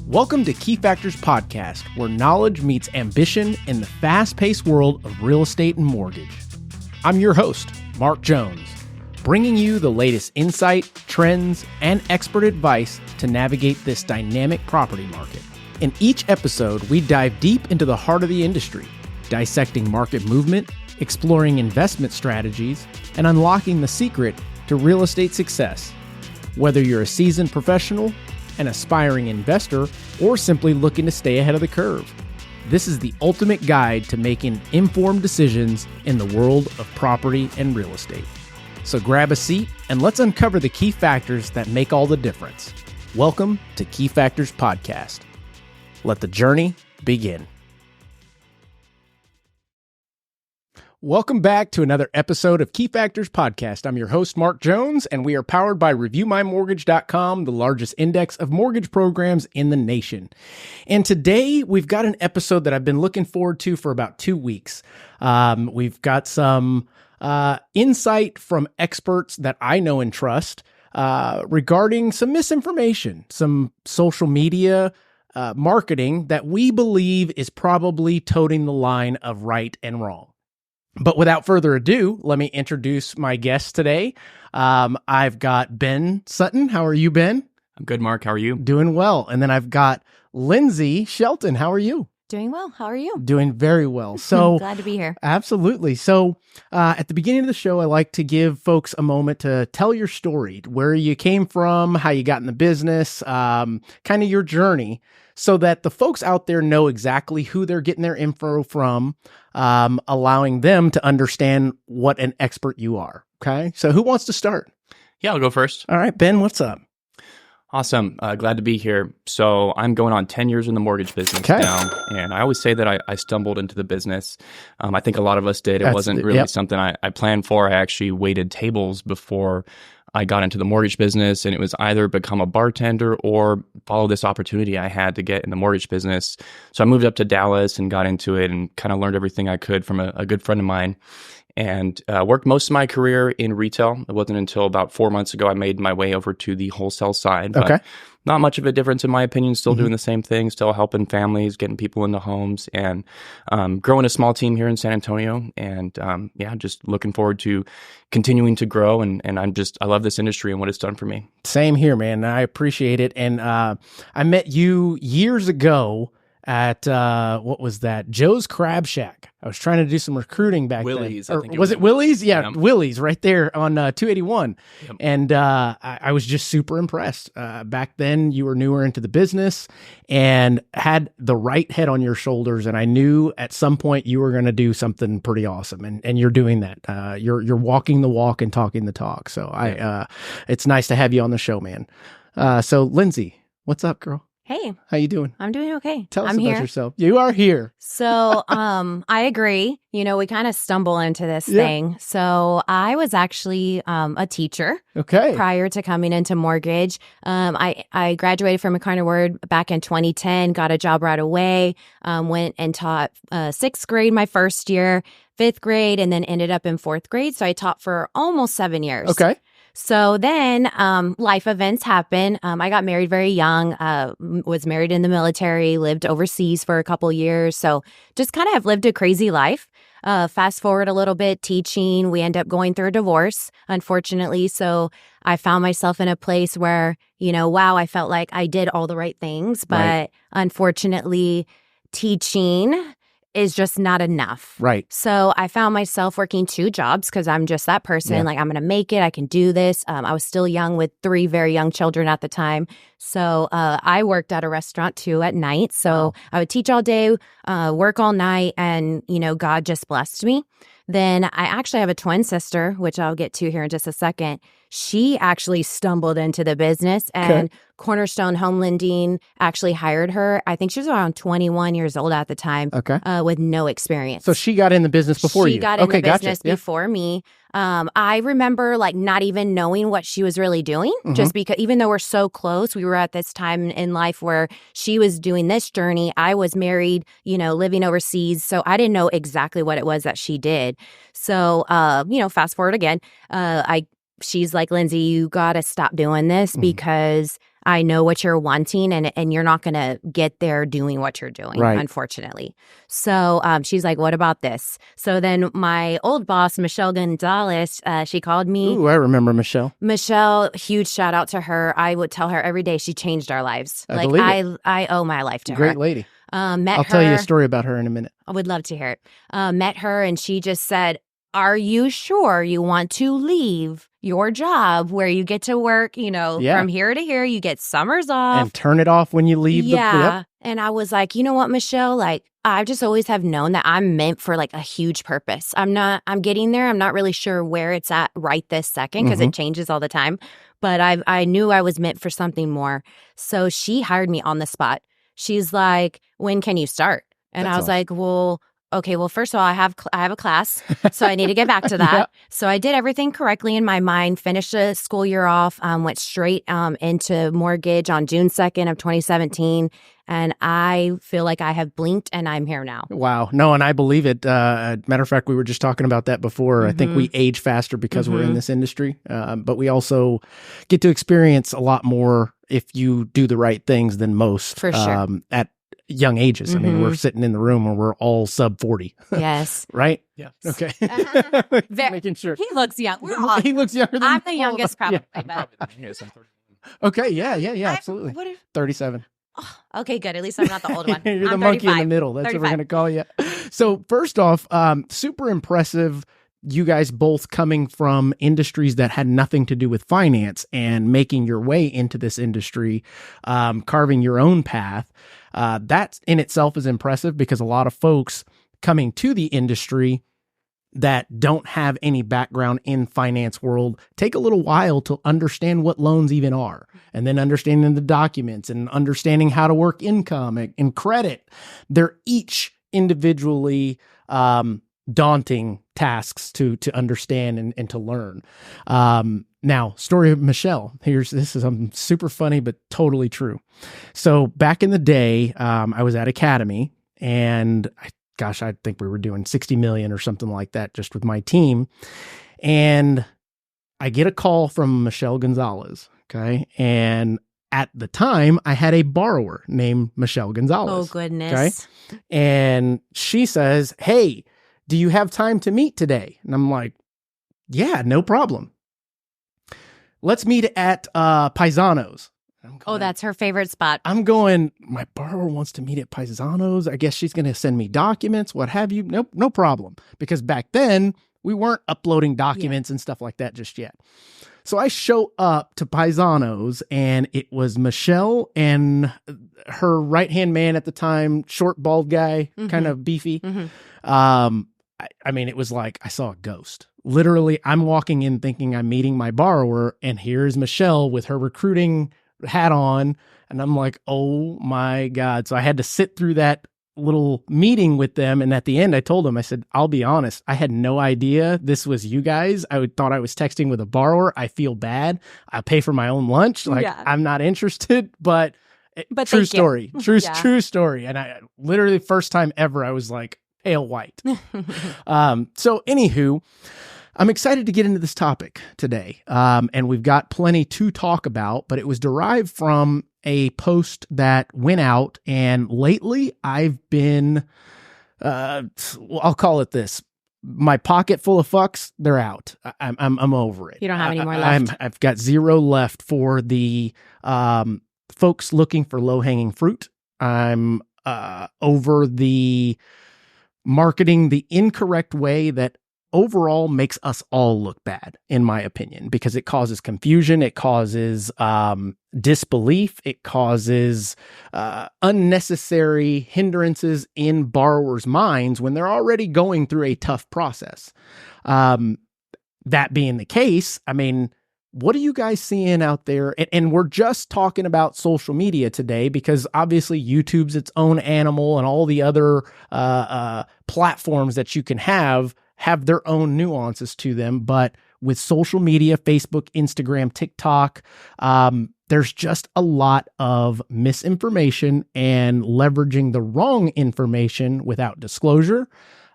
Welcome to Key Factors Podcast, where knowledge meets ambition in the fast-paced world of real estate and mortgage. I'm your host, Mark Jones, bringing you the latest insight, trends, and expert advice to navigate this dynamic property market. In each episode, we dive deep into the heart of the industry, dissecting market movement, exploring investment strategies, and unlocking the secret to real estate success. Whether you're a seasoned professional, an aspiring investor, or simply looking to stay ahead of the curve, this is the ultimate guide to making informed decisions in the world of property and real estate. So grab a seat and let's uncover the key factors that make all the difference. Welcome to Key Factors Podcast. Let the journey begin. Welcome back to another episode of Key Factors Podcast. I'm your host, Mark Jones, and we are powered by ReviewMyMortgage.com, the largest index of mortgage programs in the nation. And today, we've got an episode that I've been looking forward to for about 2 weeks. We've got some insight from experts that I know and trust regarding some misinformation, some social media marketing that we believe is probably toting the line of right and wrong. But without further ado, let me introduce my guest today. I've got Ben Sutton. How are you, Ben? I'm good, Mark. How are you? Doing well. And then I've got Lindsay Shelton. How are you? Doing well. How are you? Doing very well. So glad to be here. Absolutely. So at the beginning of the show, I like to give folks a moment to tell your story, where you came from, how you got in the business, kind of your journey, so that the folks out there know exactly who they're getting their info from, allowing them to understand what an expert you are. Okay. So who wants to start? Yeah, I'll go first. All right, Ben, what's up? Awesome. Glad to be here. So I'm going on 10 years in the mortgage business now. And I always say that I stumbled into the business. I think a lot of us did. It wasn't really something I planned for. I actually waited tables before I got into the mortgage business, and it was either become a bartender or follow this opportunity I had to get in the mortgage business. So I moved up to Dallas and got into it and kind of learned everything I could from a good friend of mine, and worked most of my career in retail. It wasn't until about 4 months ago I made my way over to the wholesale side. But okay. Not much of a difference in my opinion, still doing the same thing, still helping families, getting people into homes, and growing a small team here in San Antonio. And just looking forward to continuing to grow. And I love this industry and what it's done for me. Same here, man. I appreciate it. And I met you years ago at, what was that? Joe's Crab Shack. I was trying to do some recruiting back Willie's, then. I think was it Willie's? Yeah, yep. Willie's right there on 281. Yep. And I was just super impressed. Back then, you were newer into the business and had the right head on your shoulders. And I knew at some point you were going to do something pretty awesome. And you're doing that. You're walking the walk and talking the talk. So it's nice to have you on the show, man. So Lindsay, what's up, girl? Hey. How you doing? I'm doing okay. Tell us I'm about here. yourself. You are here. So I agree. You know, we kind of stumble into this thing. So I was actually a teacher prior to coming into mortgage. I graduated from McCarter Word back in 2010, got a job right away, went and taught 6th grade my first year, 5th grade, and then ended up in 4th grade. So I taught for almost 7 years. Okay. So then life events happen. I got married very young, was married in the military, lived overseas for a couple years. So just kind of have lived a crazy life. Fast forward a little bit, teaching, we end up going through a divorce, unfortunately. So I found myself in a place where, I felt like I did all the right things, but unfortunately, teaching is just not enough. Right. So I found myself working 2 jobs because I'm just that person. Yeah. Like, I'm going to make it. I can do this. I was still young with 3 very young children at the time. So I worked at a restaurant too at night. So I would teach all day, work all night, and, God just blessed me. Then I actually have a twin sister, which I'll get to here in just a second. She actually stumbled into the business, and Cornerstone Home Lending actually hired her. I think she was around 21 years old at the time, with no experience. So she got in the business before you? She got in the business before me. I remember not even knowing what she was really doing, just because even though we're so close, we were at this time in life where she was doing this journey. I was married, living overseas. So I didn't know exactly what it was that she did. So, fast forward again, she's like, Lindsay, you got to stop doing this because I know what you're wanting, and you're not going to get there doing what you're doing, unfortunately. So she's like, what about this? So then my old boss, Michelle Gonzalez, she called me. Ooh, I remember Michelle. Michelle, huge shout out to her. I would tell her every day she changed our lives. I owe my life to her. Great lady. I'll tell you a story about her in a minute. I would love to hear it. Met her, and she just said, are you sure you want to leave your job where you get to work, from here to here, you get summers off. And turn it off when you leave. Yeah. And I was like, you know what, Michelle, I just always have known that I'm meant for a huge purpose. I'm getting there. I'm not really sure where it's at right this second because it changes all the time. But I knew I was meant for something more. So she hired me on the spot. She's like, when can you start? And I was like, well, okay, well, first of all, I have a class, so I need to get back to that. Yeah. So I did everything correctly in my mind, finished the school year off, went straight into mortgage on June 2nd of 2017. And I feel like I have blinked and I'm here now. Wow. No, and I believe it. Matter of fact, we were just talking about that before. I think we age faster because we're in this industry, but we also get to experience a lot more if you do the right things than most. For sure. At young ages. I mean, we're sitting in the room where we're all sub 40. Yes. Right? Yeah. Okay. Making sure. He looks young. He looks younger than I'm the youngest, probably. I'm probably the youngest. I'm 31. Okay. Yeah. Absolutely. 37. Oh, okay, good. At least I'm not the old one. You're the I'm monkey 35. in the middle. That's 35. what we're going to call you. So first off, super impressive. You guys both coming from industries that had nothing to do with finance and making your way into this industry, carving your own path. That in itself is impressive because a lot of folks coming to the industry that don't have any background in finance world take a little while to understand what loans even are, and then understanding the documents and understanding how to work income and credit. They're each individually daunting tasks to understand and to learn. Now, story of Michelle. This is super funny, but totally true. So back in the day, I was at Academy, and I think we were doing 60 million or something like that just with my team. And I get a call from Michelle Gonzalez. Okay. And at the time, I had a borrower named Michelle Gonzalez. Oh, goodness. Okay. And she says, hey, do you have time to meet today? And I'm like, yeah, no problem. Let's meet at Paisano's. That's her favorite spot. I'm going, my borrower wants to meet at Paisano's. I guess she's going to send me documents, what have you. Nope, no problem. Because back then, we weren't uploading documents and stuff like that just yet. So I show up to Paisano's, and it was Michelle and her right-hand man at the time, short, bald guy, kind of beefy. I mean, it was like I saw a ghost. Literally, I'm walking in thinking I'm meeting my borrower, and here's Michelle with her recruiting hat on, and I'm like, oh my God. So I had to sit through that little meeting with them, and at the end I told them, I said, I'll be honest, I had no idea this was you guys. I thought I was texting with a borrower. I feel bad. I pay for my own lunch. I'm not interested, but true story. True story. And I literally, first time ever, I was like pale white. So anywho, I'm excited to get into this topic today. And we've got plenty to talk about, but it was derived from a post that went out. And lately I've been, I'll call it this. My pocket full of fucks, they're out. I'm over it. You don't have any more left. I've got zero left for the folks looking for low-hanging fruit. I'm over the marketing the incorrect way that overall makes us all look bad, in my opinion, because it causes confusion, it causes disbelief, it causes unnecessary hindrances in borrowers' minds when they're already going through a tough process. That being the case, I mean, what are you guys seeing out there? And we're just talking about social media today because obviously YouTube's its own animal, and all the other platforms that you can have their own nuances to them. But with social media, Facebook, Instagram, TikTok, there's just a lot of misinformation and leveraging the wrong information without disclosure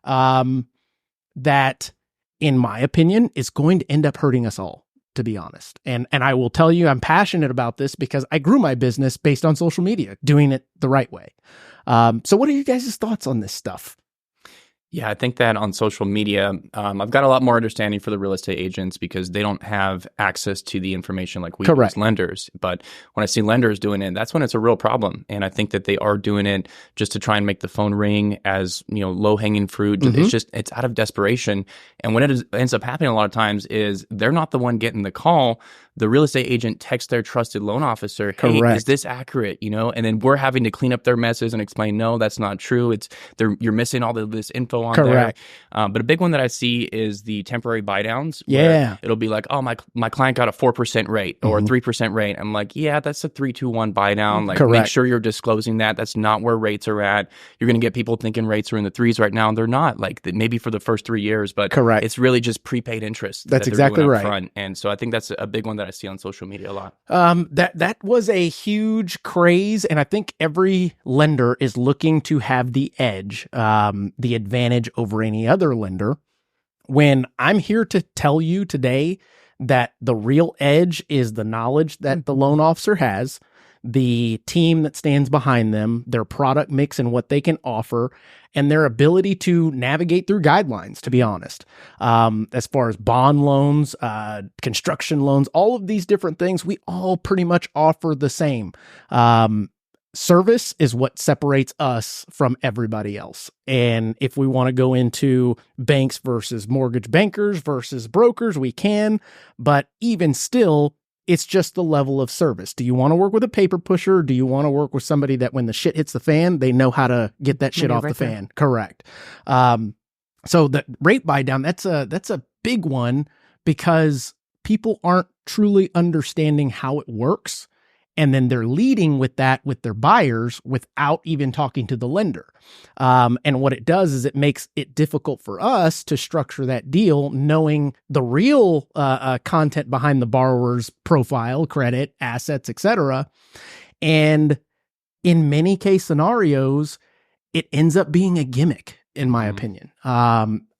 that, in my opinion, is going to end up hurting us all. to be honest. And I will tell you, I'm passionate about this because I grew my business based on social media, doing it the right way. So what are you guys' thoughts on this stuff? Yeah, I think that on social media, I've got a lot more understanding for the real estate agents because they don't have access to the information like we do as lenders. But when I see lenders doing it, that's when it's a real problem. And I think that they are doing it just to try and make the phone ring as, low-hanging fruit. It's out of desperation. And what ends up happening a lot of times is they're not the one getting the call. The real estate agent texts their trusted loan officer, hey, is this accurate? And then we're having to clean up their messes and explain, no, that's not true. You're missing all of this info on there. But a big one that I see is the temporary buy downs. Yeah. It'll be like, oh, my client got a 4% rate or 3% rate. I'm like, yeah, that's a 3-2-1 buy down. Like, make sure you're disclosing that. That's not where rates are at. You're going to get people thinking rates are in the 3s right now, and they're not. Like maybe for the first 3 years, but it's really just prepaid interest. That's exactly right. Front. And so I think that's a big one that I see on social media a lot. That was a huge craze, and I think every lender is looking to have the edge, the advantage over any other lender. When I'm here to tell you today that the real edge is the knowledge that the loan officer has, the team that stands behind them, their product mix and what they can offer, and their ability to navigate through guidelines, to be honest. As far as bond loans, construction loans, all of these different things, we all pretty much offer the same. Service is what separates us from everybody else. And if we want to go into banks versus mortgage bankers versus brokers, we can, but even still, it's just the level of service. Do you want to work with a paper pusher? Or do you want to work with somebody that when the shit hits the fan, they know how to get that shit off the fan? Correct. So the rate buy down, that's a big one because people aren't truly understanding how it works. And then they're leading with that with their buyers without even talking to the lender. And what it does is it makes it difficult for us to structure that deal, knowing the real content behind the borrower's profile, credit, assets, etc. And in many case scenarios, it ends up being a gimmick, in my opinion.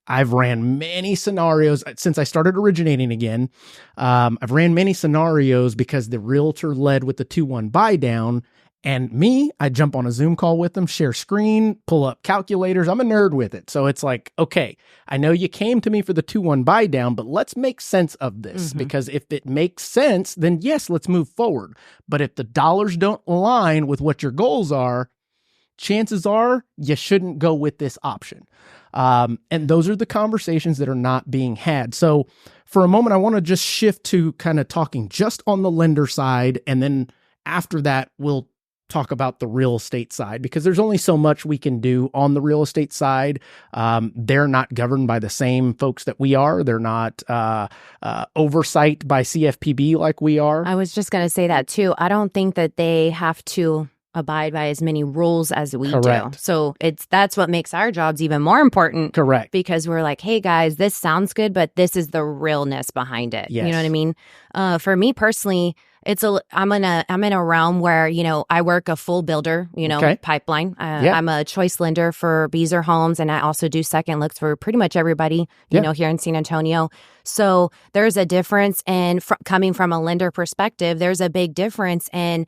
I've ran many scenarios since I started originating again. I've ran many scenarios because the realtor led with the 2-1 buy down, and I jump on a Zoom call with them, share screen, pull up calculators. I'm a nerd with it. So it's like, okay, I know you came to me for the 2-1 buy down, but let's make sense of this because if it makes sense, then yes, let's move forward. But if the dollars don't align with what your goals are, chances are you shouldn't go with this option. And those are the conversations that are not being had. So for a moment, I want to just shift to kind of talking just on the lender side. And then after that, we'll talk about the real estate side because there's only so much we can do on the real estate side. They're not governed by the same folks that we are. They're not oversight by CFPB like we are. I was just going to say that too. I don't think that they have to abide by as many rules as we do. So that's what makes our jobs even more important. Correct. Because we're like, hey guys, this sounds good, but this is the realness behind it. Yes. You know what I mean? For me personally, I'm in a realm where, I work a full builder, pipeline. I'm a choice lender for Beazer Homes, and I also do second looks for pretty much everybody, you know, here in San Antonio. So there's a difference in coming from a lender perspective. There's a big difference in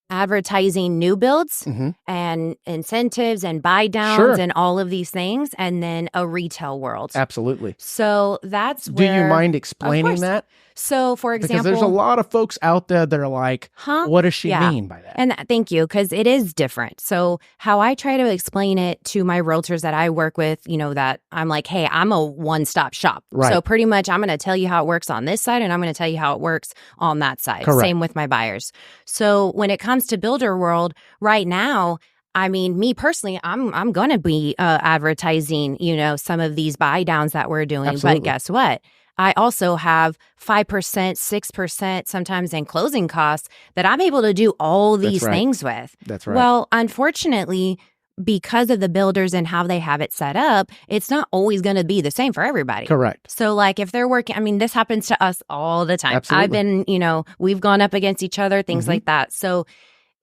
advertising new builds and incentives and buy downs and all of these things, and then a retail world. Absolutely. So that's where... Do you mind explaining that? So, for example... Because there's a lot of folks out there that are like, what does she mean by that? And thank you, because it is different. So how I try to explain it to my realtors that I work with, that I'm like, hey, I'm a one-stop shop. Right. So pretty much I'm going to tell you how it works on this side, and I'm going to tell you how it works on that side. Correct. Same with my buyers. So when it comes to builder world, right now, I mean, me personally, I'm going to be advertising, some of these buy downs that we're doing. Absolutely. But guess what? I also have 5%, 6%, sometimes in closing costs that I'm able to do all these things with. That's right. Well, unfortunately, because of the builders and how they have it set up, it's not always going to be the same for everybody. Correct. So like if they're working, I mean, this happens to us all the time. Absolutely. I've been, we've gone up against each other, things like that. So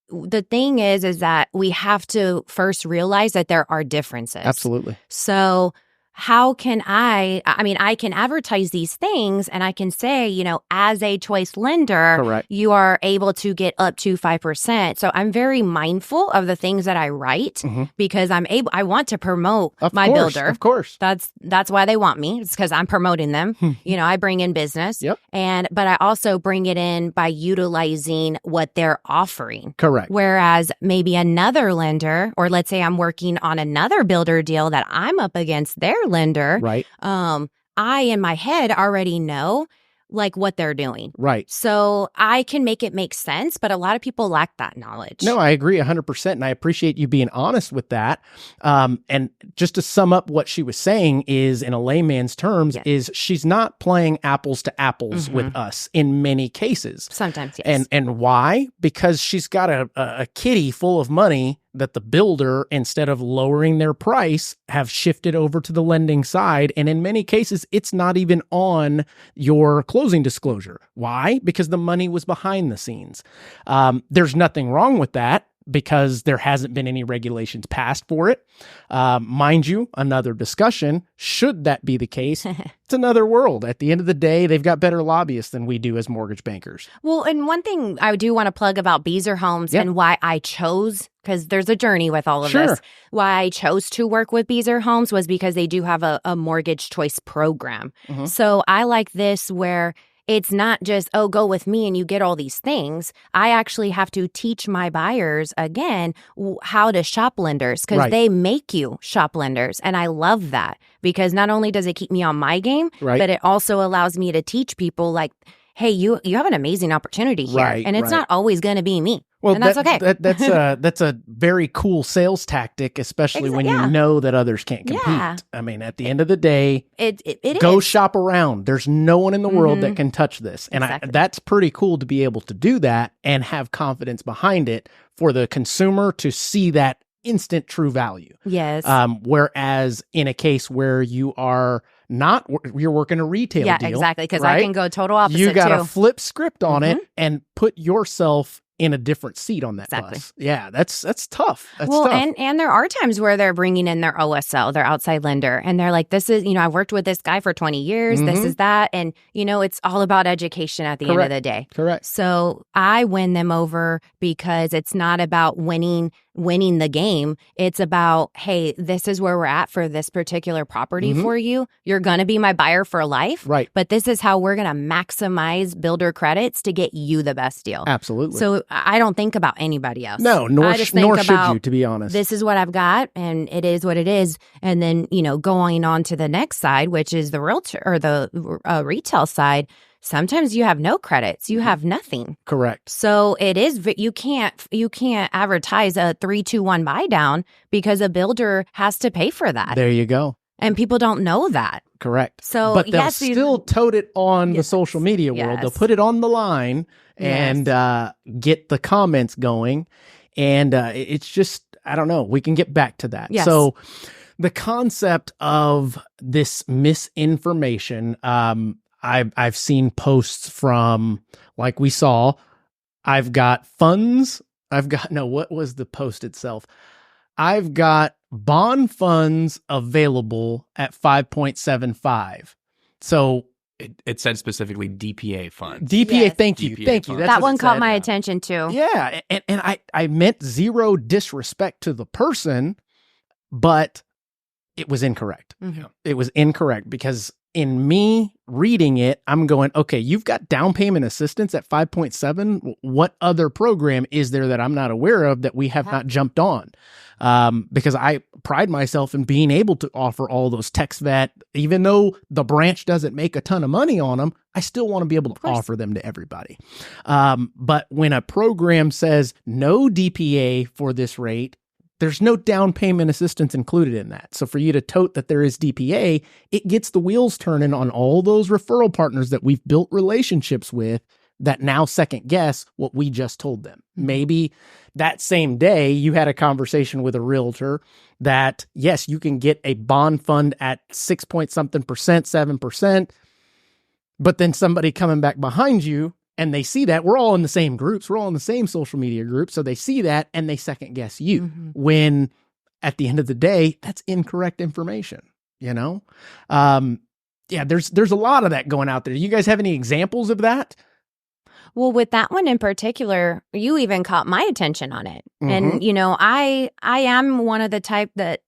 the thing is that we have to first realize that there are differences. Absolutely. So how can I can advertise these things and I can say, as a choice lender, Correct. You are able to get up to 5%. So I'm very mindful of the things that I write because I want to promote my builder. Of course. That's why they want me. It's because I'm promoting them. I bring in business. Yep. But I also bring it in by utilizing what they're offering. Correct. Whereas maybe another lender, or let's say I'm working on another builder deal that I'm up against their lender. Right. I in my head already know like what they're doing. Right. So I can make it make sense, but a lot of people lack that knowledge. No, I agree 100%. And I appreciate you being honest with that. And just to sum up what she was saying is, in a layman's terms, is she's not playing apples to apples with us in many cases. Sometimes, yes. And why? Because she's got a kitty full of money that the builder, instead of lowering their price, have shifted over to the lending side. And in many cases, it's not even on your closing disclosure. Why? Because the money was behind the scenes. There's nothing wrong with that, because there hasn't been any regulations passed for it. Mind you, another discussion, should that be the case, it's another world. At the end of the day, they've got better lobbyists than we do as mortgage bankers. Well, and one thing I do want to plug about Beazer Homes and why I chose, because there's a journey with all of this, why I chose to work with Beazer Homes was because they do have a mortgage choice program. So I like this where it's not just, go with me and you get all these things. I actually have to teach my buyers, again, how to shop lenders, because they make you shop lenders. And I love that, because not only does it keep me on my game, but it also allows me to teach people like, hey, you have an amazing opportunity here. And it's not always going to be me. Well, and that's okay. That's a very cool sales tactic, especially when you know that others can't compete. Yeah. I mean, at the end of the day, it go is. Shop around. There's no one in the world that can touch this. And that's pretty cool to be able to do that and have confidence behind it for the consumer to see that instant true value. Yes. Whereas in a case where you're working a retail deal. Yeah, exactly. Because I can go total opposite. You got to flip script on it and put yourself in a different seat on that bus. Yeah, that's tough. That's tough. And there are times where they're bringing in their OSL, their outside lender, and they're like, this is, I've worked with this guy for 20 years. This is that. And, it's all about education at the end of the day. Correct. So I win them over because it's not about winning the game. It's about, hey, this is where we're at for this particular property for you. You're going to be my buyer for life. Right. But this is how we're going to maximize builder credits to get you the best deal. Absolutely. So I don't think about anybody else. No, nor should you, to be honest. This is what I've got, and it is what it is. And then, going on to the next side, which is the realtor or the retail side. Sometimes you have no credits. You have nothing. Correct. So it is, you can't advertise a 3-2-1 buy down because a builder has to pay for that. There you go. And people don't know that. Correct. So, but they'll still tote it on the social media world. Yes. They'll put it on the line and get the comments going. And it's just, I don't know. We can get back to that. Yes. So the concept of this misinformation, I've seen posts from, like we saw, what was the post itself? I've got bond funds available at 5.75. So it said specifically DPA funds. DPA, yes. thank you. That's that one caught my attention too. Yeah, and I meant zero disrespect to the person, but it was incorrect. It was incorrect because in me reading it, I'm going, okay, you've got down payment assistance at 5.7. What other program is there that I'm not aware of that we have not jumped on? Because I pride myself in being able to offer all those text vet, even though the branch doesn't make a ton of money on them, I still want to be able to offer them to everybody. But when a program says no DPA for this rate, there's no down payment assistance included in that. So for you to tote that there is DPA, it gets the wheels turning on all those referral partners that we've built relationships with that now second guess what we just told them. Maybe that same day you had a conversation with a realtor that, yes, you can get a bond fund at 6 point something percent, 7%, but then somebody coming back behind you and they see that we're all in the same groups, we're all in the same social media groups. So they see that and they second guess you when at the end of the day, that's incorrect information. Yeah, there's a lot of that going out there. You guys have any examples of that? Well, with that one in particular, you even caught my attention on it. And, I am one of the type that,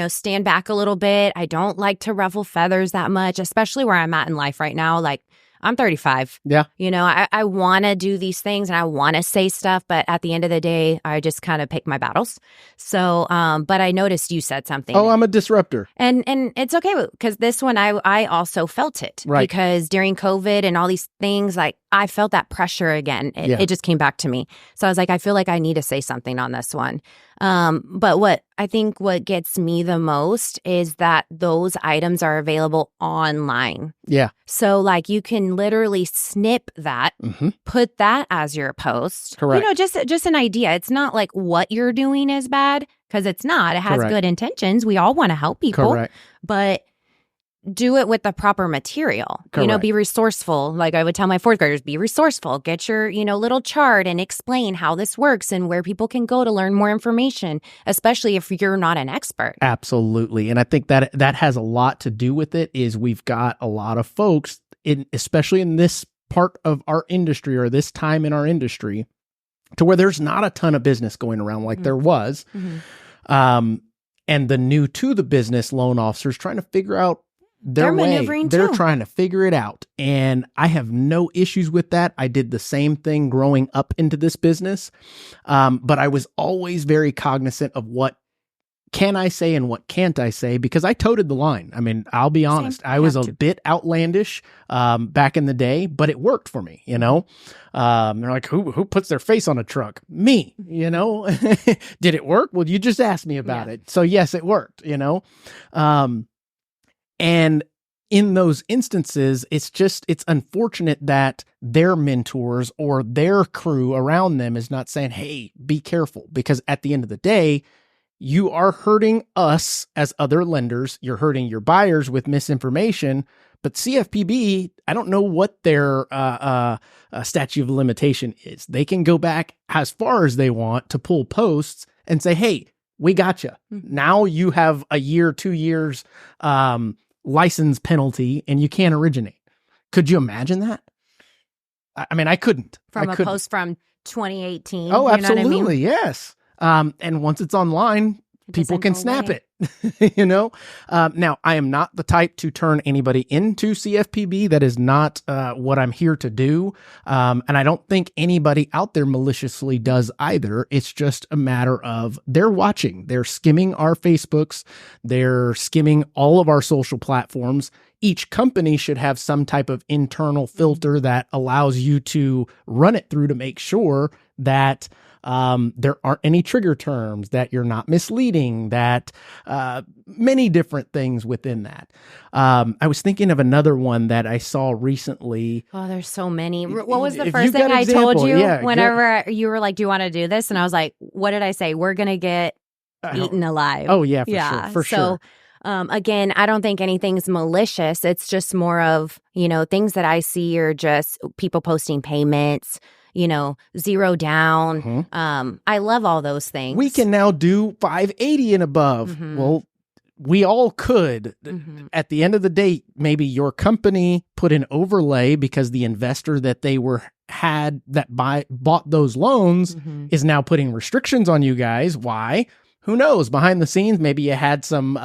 stand back a little bit. I don't like to ruffle feathers that much, especially where I'm at in life right now. Like, I'm 35. Yeah. I want to do these things and I want to say stuff, but at the end of the day, I just kind of pick my battles. So, but I noticed you said something. Oh, I'm a disruptor. And it's okay because this one, I also felt it. Right. Because during COVID and all these things, like I felt that pressure again. It just came back to me. So I was like, I feel like I need to say something on this one. But what gets me the most is that those items are available online. Yeah. So like you can literally snip that, put that as your post. Correct. Just an idea. It's not like what you're doing is bad because it's not. It has Correct. good intentions. We all want to help people. Correct. But do it with the proper material. Correct. Be resourceful. Like I would tell my fourth graders, be resourceful. Get your, little chart and explain how this works and where people can go to learn more information, especially if you're not an expert. Absolutely. And I think that has a lot to do with it is we've got a lot of folks, especially in this part of our industry or this time in our industry, to where there's not a ton of business going around like there was. And the new to the business loan officers trying to figure out their way. They're trying to figure it out. And I have no issues with that. I did the same thing growing up into this business. But I was always very cognizant of what can I say and what can't I say, because I toted the line. I mean, I'll be honest. I was a bit outlandish back in the day, but it worked for me, They're like, who puts their face on a truck? Me, Did it work? Well, you just asked me about it. So yes, it worked, And in those instances, it's unfortunate that their mentors or their crew around them is not saying, hey, be careful, because at the end of the day, you are hurting us as other lenders. You're hurting your buyers with misinformation. But CFPB, I don't know what their statute of limitation is. They can go back as far as they want to pull posts and say, hey, we got you. Now you have a year, 2 years license penalty and you can't originate. Could you imagine that? I mean, I couldn't. Post from 2018. Oh, absolutely. Yes. And once it's online, people can snap it, Now, I am not the type to turn anybody into CFPB. That is not what I'm here to do. And I don't think anybody out there maliciously does either. It's just a matter of they're watching. They're skimming our Facebooks. They're skimming all of our social platforms. Each company should have some type of internal filter that allows you to run it through to make sure that there aren't any trigger terms, that you're not misleading, that many different things within that. I was thinking of another one that I saw recently. Oh, there's so many. What was the first thing I told you whenever you were like, do you want to do this? And I was like, what did I say? We're going to get eaten alive. Oh, yeah, for sure. Again, I don't think anything's malicious. It's just more of, things that I see are just people posting payments, zero down. I love all those things. We can now do 580 and above. Well, we all could. At the end of the day, maybe your company put an overlay because the investor that they bought those loans is now putting restrictions on you guys. Why? Who knows? Behind the scenes, maybe you had some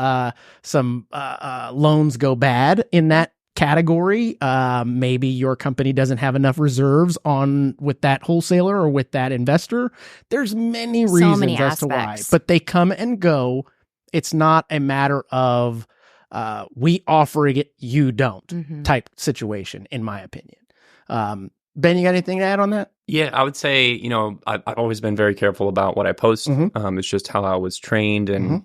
loans go bad in that category. Maybe your company doesn't have enough reserves with that wholesaler or with that investor. There's many reasons as to why, but they come and go. It's not a matter of we offering it, you don't type situation, in my opinion. Ben, you got anything to add on that? Yeah, I would say, I've always been very careful about what I post. It's just how I was trained and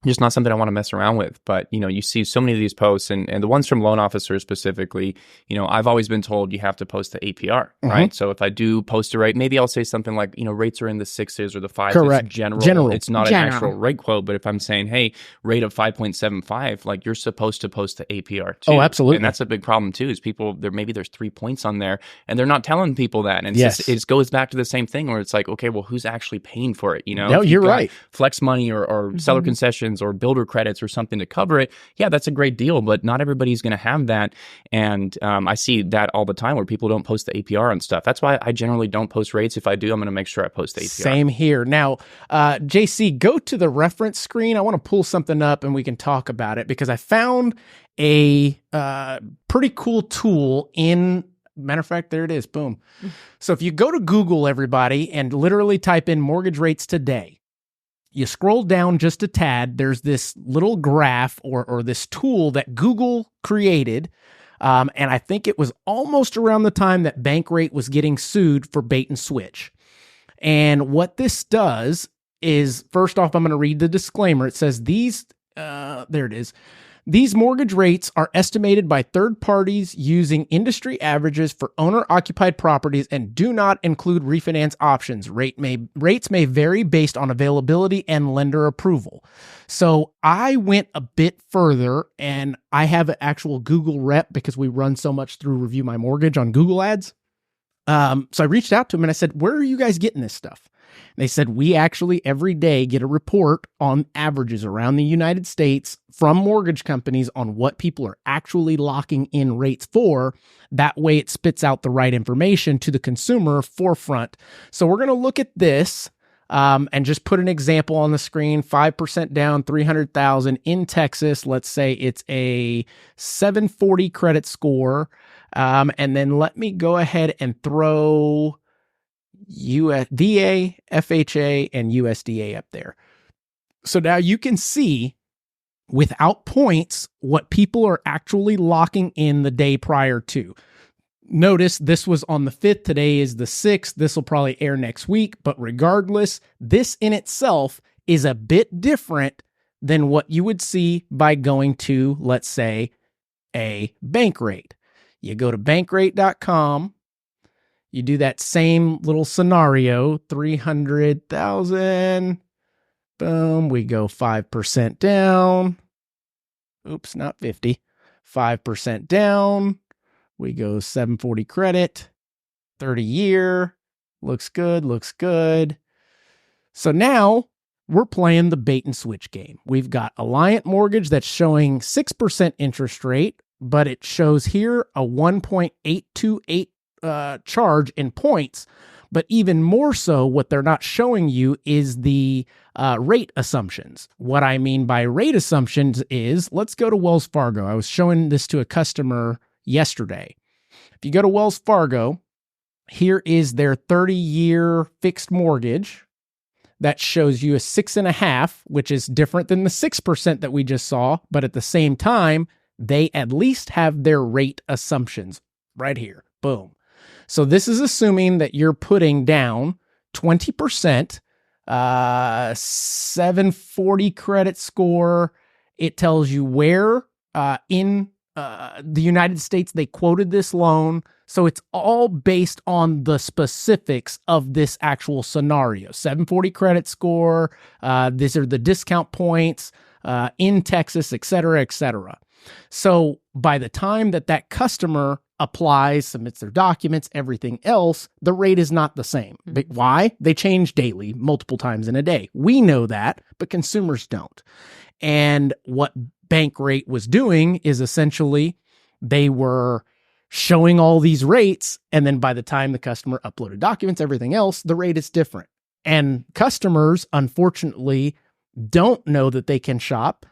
just not something I want to mess around with. But, you see so many of these posts and the ones from loan officers specifically, I've always been told you have to post the APR, right? So if I do post a rate, maybe I'll say something like, rates are in the 6s or the 5s. Correct. It's general. It's not an actual rate quote. But if I'm saying, hey, rate of 5.75, like you're supposed to post the APR too. Oh, absolutely. And that's a big problem too, is people, there's 3 points on there and they're not telling people that. And it just goes back to the same thing where it's like, okay, well, who's actually paying for it? No, you're right. Flex money or seller concessions options or builder credits or something to cover it, yeah, that's a great deal, but not everybody's going to have that. And I see that all the time where people don't post the APR and stuff. That's why I generally don't post rates. If I do, I'm going to make sure I post the APR. Same here. Now, JC, go to the reference screen. I want to pull something up and we can talk about it because I found a pretty cool tool in, matter of fact, there it is. Boom. So if you go to Google, everybody, and literally type in mortgage rates today, you scroll down just a tad, there's this little graph or this tool that Google created. And I think it was almost around the time that Bankrate was getting sued for bait and switch. And what this does is, first off, I'm going to read the disclaimer. It says there it is. These mortgage rates are estimated by third parties using industry averages for owner-occupied properties and do not include refinance options. Rates may vary based on availability and lender approval. So I went a bit further, and I have an actual Google rep because we run so much through Review My Mortgage on Google Ads. So I reached out to them and I said, where are you guys getting this stuff? And they said, we actually every day get a report on averages around the United States from mortgage companies on what people are actually locking in rates for. That way it spits out the right information to the consumer forefront. So we're going to look at this and just put an example on the screen. 5% down, 300,000 in Texas. Let's say it's a 740 credit score. And then let me go ahead and throw USDA, FHA, and USDA up there. So now you can see without points what people are actually locking in the day prior to. Notice this was on the 5th. Today is the 6th. This will probably air next week. But regardless, this in itself is a bit different than what you would see by going to, let's say, a Bankrate. You go to bankrate.com. You do that same little scenario, 300,000. Boom, we go 5% down. Oops, not 50. 5% down. We go 740 credit, 30 year. Looks good, looks good. So now we're playing the bait and switch game. We've got Alliant Mortgage that's showing 6% interest rate, but it shows here a 1.828 charge in points. But even more so, what they're not showing you is the rate assumptions. What I mean by rate assumptions is, let's go to Wells Fargo. I was showing this to a customer yesterday. If you go to Wells Fargo, here is their 30-year fixed mortgage that shows you a 6.5, which is different than the 6% that we just saw. But at the same time, they at least have their rate assumptions right here. Boom. So this is assuming that you're putting down 20%, 740 credit score. It tells you where in the United States they quoted this loan. So it's all based on the specifics of this actual scenario. 740 credit score. These are the discount points in Texas, et cetera, et cetera. So by the time that customer applies, submits their documents, everything else, the rate is not the same. But why? They change daily, multiple times in a day. We know that, but consumers don't. And what Bankrate was doing is essentially they were showing all these rates, and then by the time the customer uploaded documents, everything else, the rate is different. And customers, unfortunately, don't know that they can shop.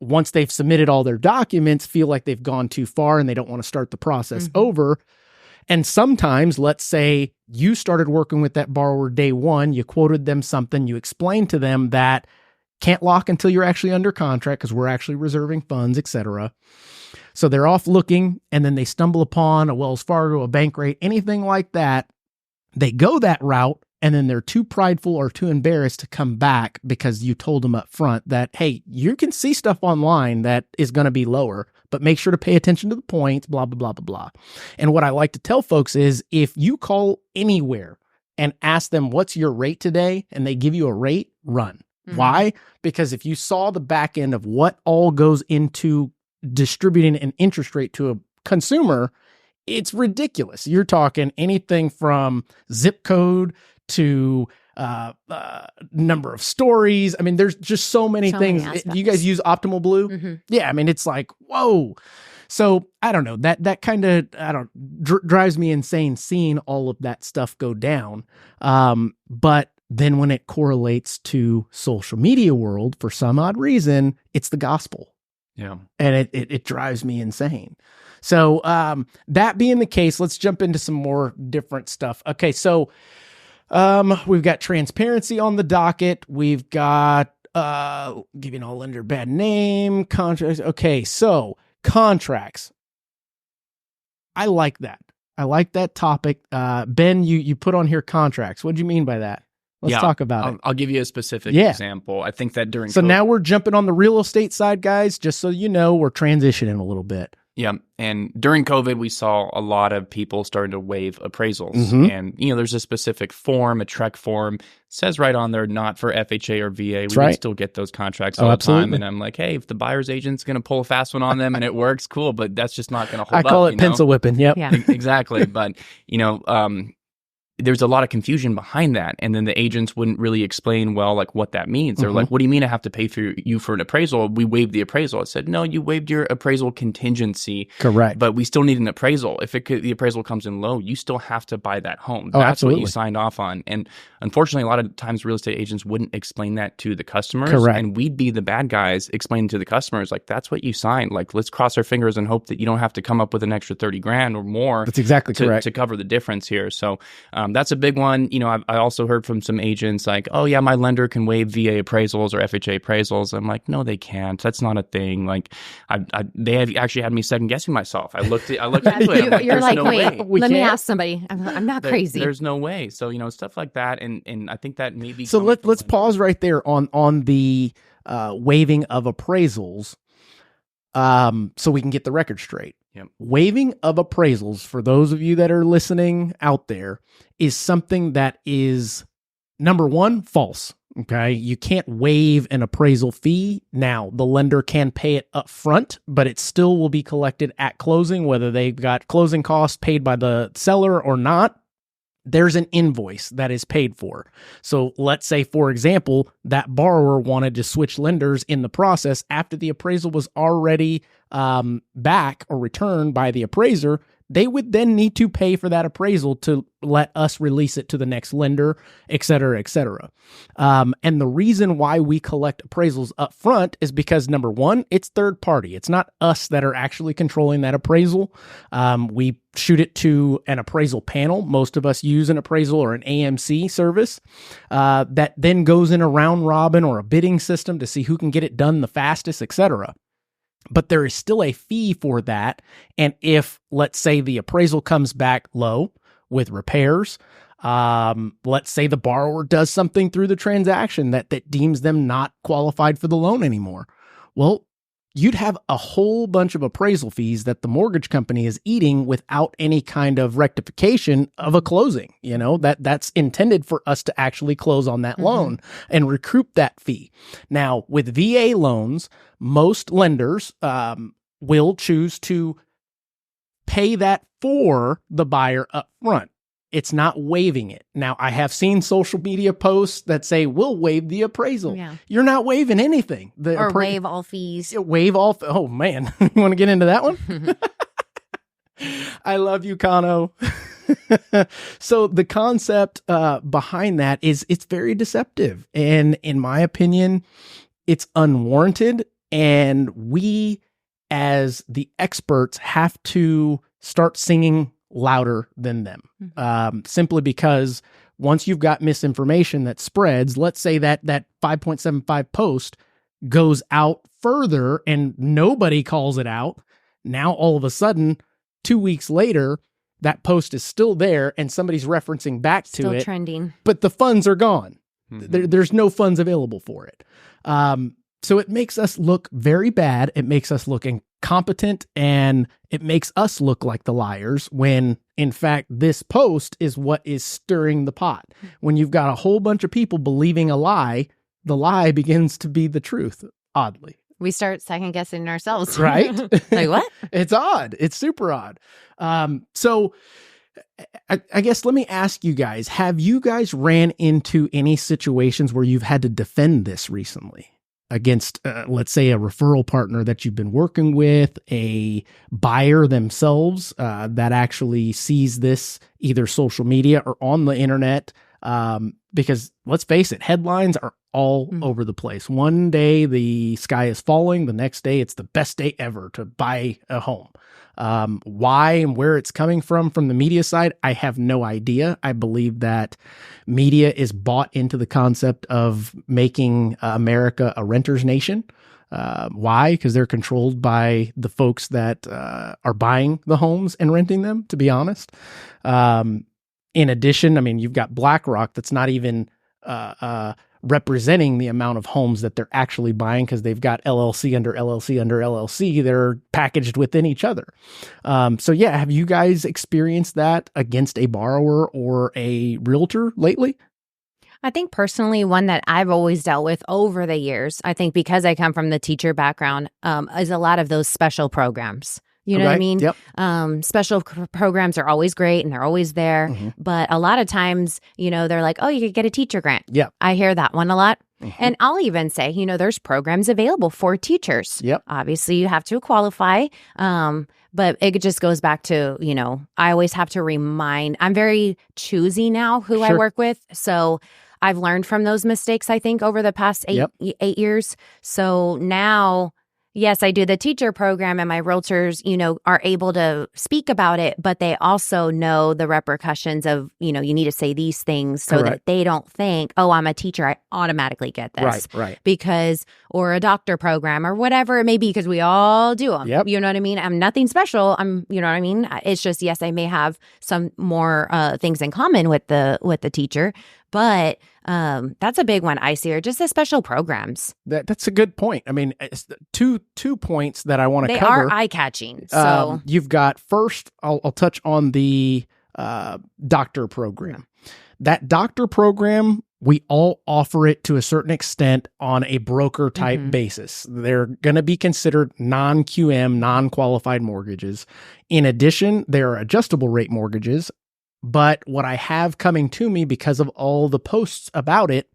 Once they've submitted all their documents, feel like they've gone too far and they don't want to start the process over. And sometimes, let's say you started working with that borrower day one, you quoted them something, you explained to them that can't lock until you're actually under contract because we're actually reserving funds, etc. So they're off looking, and then they stumble upon a Wells Fargo, a Bankrate, anything like that. They go that route, and then they're too prideful or too embarrassed to come back because you told them up front that, hey, you can see stuff online that is going to be lower, but make sure to pay attention to the points, blah, blah, blah, blah, blah. And what I like to tell folks is if you call anywhere and ask them, what's your rate today? And they give you a rate, run. Why? Because if you saw the back end of what all goes into distributing an interest rate to a consumer, it's ridiculous. You're talking anything from zip code to number of stories. I mean, there's just so many things. You guys use Optimal Blue? Mm-hmm. Yeah, I mean, it's like, whoa. So I don't know, that kind of, drives me insane seeing all of that stuff go down. But then when it correlates to social media world, for some odd reason, it's the gospel. Yeah. And it drives me insane. So that being the case, let's jump into some more different stuff. Okay, so we've got transparency on the docket. We've got giving all lender bad name, contracts. Okay, so contracts. I like that. I like that topic. Ben, you put on here contracts. What do you mean by that? Let's talk about it. I'll give you a specific example. I think that during So now we're jumping on the real estate side, guys, just so you know, we're transitioning a little bit. Yeah. And during COVID, we saw a lot of people starting to waive appraisals. Mm-hmm. And, there's a specific form, a TREC form. It says right on there, not for FHA or VA. We can still get those contracts all the time. And I'm like, hey, if the buyer's agent's going to pull a fast one on them and it works, cool. But that's just not going to hold up. I call it pencil whipping. Yep. Yeah. Exactly. But, there's a lot of confusion behind that. And then the agents wouldn't really explain, well, like what that means. They're like, what do you mean I have to pay for you for an appraisal? We waived the appraisal. I said, no, you waived your appraisal contingency. Correct. But we still need an appraisal. If the appraisal comes in low, you still have to buy that home. Oh, That's absolutely. what you signed off on. And unfortunately, a lot of times real estate agents wouldn't explain that to the customers. Correct. And we'd be the bad guys explaining to the customers, like, that's what you signed. Like, let's cross our fingers and hope that you don't have to come up with an extra 30 grand or more. That's exactly correct. To cover the difference here. So that's a big one. I also heard from some agents like, oh yeah, my lender can waive VA appraisals or FHA appraisals. I'm like, no, they can't. That's not a thing. Like, they have actually had me second guessing myself. I looked into it. You're like, no wait, way. let me ask somebody. I'm not crazy. There's no way. So stuff like that, and I think that maybe. So let's pause right there on the waiving of appraisals, so we can get the record straight. Yep. Waiving of appraisals, for those of you that are listening out there, is something that is, number one, false. Okay. You can't waive an appraisal fee. Now, the lender can pay it up front, but it still will be collected at closing, whether they've got closing costs paid by the seller or not. There's an invoice that is paid for. So let's say, for example, that borrower wanted to switch lenders in the process after the appraisal was already back or returned by the appraiser. They would then need to pay for that appraisal to let us release it to the next lender, et cetera, et cetera. And the reason why we collect appraisals up front is because, number one, it's third party. It's not us that are actually controlling that appraisal. We shoot it to an appraisal panel. Most of us use an appraisal or an AMC service that then goes in a round robin or a bidding system to see who can get it done the fastest, et cetera. But there is still a fee for that. And if, let's say, the appraisal comes back low with repairs, let's say the borrower does something through the transaction that deems them not qualified for the loan anymore. Well, you'd have a whole bunch of appraisal fees that the mortgage company is eating without any kind of rectification of a closing. That's intended for us to actually close on that loan and recoup that fee. Now, with VA loans, most lenders will choose to pay that for the buyer up front. It's not waiving it. Now, I have seen social media posts that say, we'll waive the appraisal. Yeah. You're not waiving anything. Waive all fees. Waive all. Oh, man. You want to get into that one? I love you, Kano. So the concept behind that is it's very deceptive. And in my opinion, it's unwarranted. And we, as the experts, have to start singing louder than them, simply because once you've got misinformation that spreads, let's say that 5.75 post goes out further and nobody calls it out. Now, all of a sudden, 2 weeks later, that post is still there and somebody's referencing back to it. Still trending. But the funds are gone. There's no funds available for it. So it makes us look very bad. It makes us look incompetent, and it makes us look like the liars when, in fact, this post is what is stirring the pot. When you've got a whole bunch of people believing a lie, the lie begins to be the truth, oddly. We start second guessing ourselves. Right? Like, what? It's odd. It's super odd. So I guess let me ask you guys, have you guys ran into any situations where you've had to defend this recently against, let's say, a referral partner that you've been working with, a buyer themselves that actually sees this either social media or on the internet? Because let's face it, headlines are all over the place. One day the sky is falling, the next day it's the best day ever to buy a home. Why and where it's coming from the media side, I have no idea. I believe that media is bought into the concept of making America a renter's nation. Why? Because they're controlled by the folks that are buying the homes and renting them, to be honest. In addition, I mean, you've got BlackRock that's not even representing the amount of homes that they're actually buying because they've got LLC under LLC under LLC. They're packaged within each other. So yeah, have you guys experienced that against a borrower or a realtor lately? I think personally, one that I've always dealt with over the years, I think because I come from the teacher background, is a lot of those special programs. You know what I mean? Yep. Special programs are always great and they're always there. But a lot of times, they're like, oh, you could get a teacher grant. Yeah. I hear that one a lot. And I'll even say, there's programs available for teachers. Yep. Obviously, you have to qualify. But it just goes back to, I always have to remind, I'm very choosy now who I work with. So I've learned from those mistakes, I think, over the past 8 years. So now, yes, I do the teacher program and my realtors, are able to speak about it, but they also know the repercussions of, you need to say these things so that they don't think, oh, I'm a teacher, I automatically get this. Right. Because, or a doctor program or whatever it may be, because we all do them. Yep. You know what I mean? I'm nothing special. You know what I mean? It's just, yes, I may have some more things in common with the teacher, but that's a big one I see, or just the special programs. That's a good point. I mean, it's two points that I want to cover. They are eye-catching. So you've got first, I'll touch on the doctor program. That doctor program, we all offer it to a certain extent on a broker type basis. They're going to be considered non-QM, non-qualified mortgages. In addition, there are adjustable rate mortgages. But what I have coming to me because of all the posts about it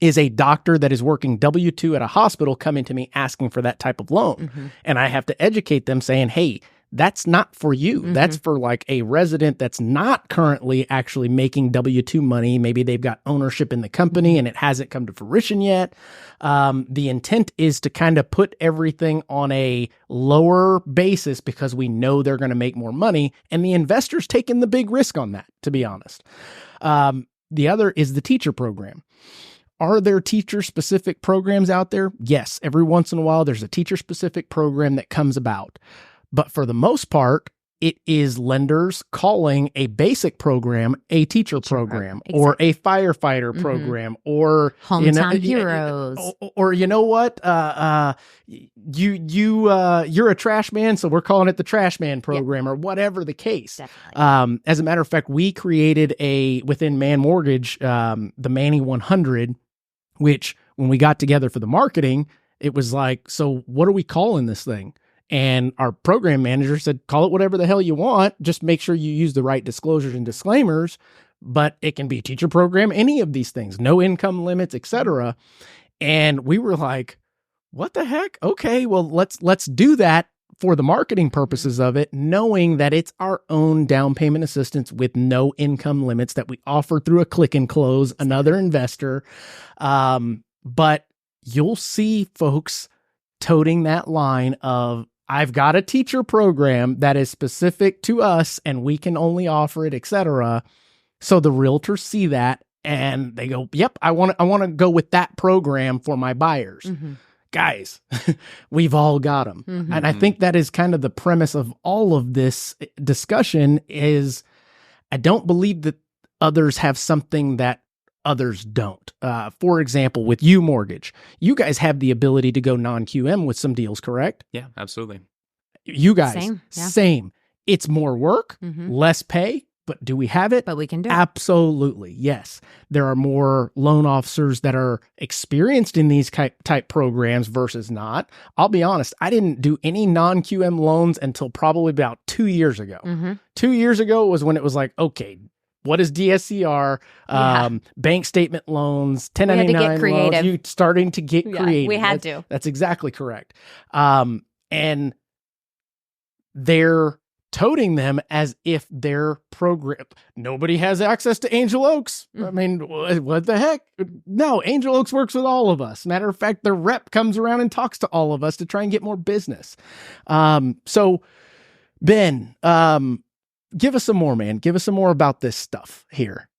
is a doctor that is working W-2 at a hospital coming to me asking for that type of loan. And I have to educate them saying, hey, that's not for you. That's for like a resident that's not currently actually making W-2 money. Maybe they've got ownership in the company and it hasn't come to fruition yet. The intent is to kind of put everything on a lower basis because we know they're going to make more money. And the investor's taking the big risk on that, to be honest. The other is the teacher program. Are there teacher-specific programs out there? Yes. Every once in a while, there's a teacher-specific program that comes about. But for the most part, it is lenders calling a basic program a teacher program or a firefighter program or hometown heroes. Or you know what? You're a trash man, so we're calling it the trash man program or whatever the case. As a matter of fact, we created within Man Mortgage, the Manny 100, which when we got together for the marketing, it was like, so what are we calling this thing? And our program manager said, call it whatever the hell you want. Just make sure you use the right disclosures and disclaimers, but it can be a teacher program, any of these things, no income limits, etc. And we were like, what the heck? Okay, well, let's do that for the marketing purposes of it, knowing that it's our own down payment assistance with no income limits that we offer through a click and close, another investor. But you'll see folks toting that line of, I've got a teacher program that is specific to us and we can only offer it, etc. So the realtors see that and they go, yep, I want to go with that program for my buyers. Guys, we've all got them. And I think that is kind of the premise of all of this discussion is I don't believe that others have something that others don't. For example, with U Mortgage, you guys have the ability to go non-QM with some deals, correct? Yeah, absolutely. You guys, same. It's more work, less pay, But do we have it? But we can do it. Absolutely, yes. There are more loan officers that are experienced in these type programs versus not. I'll be honest, I didn't do any non-QM loans until probably about 2 years ago. 2 years ago was when it was like, okay, what is DSCR, bank statement loans, 1099 loans? You starting to get creative. We had to. That's exactly correct. And they're toting them as if their program, nobody has access to Angel Oaks. I mean, what the heck? No, Angel Oaks works with all of us. Matter of fact, their rep comes around and talks to all of us to try and get more business. So Ben, give us some more, man. Give us some more about this stuff here.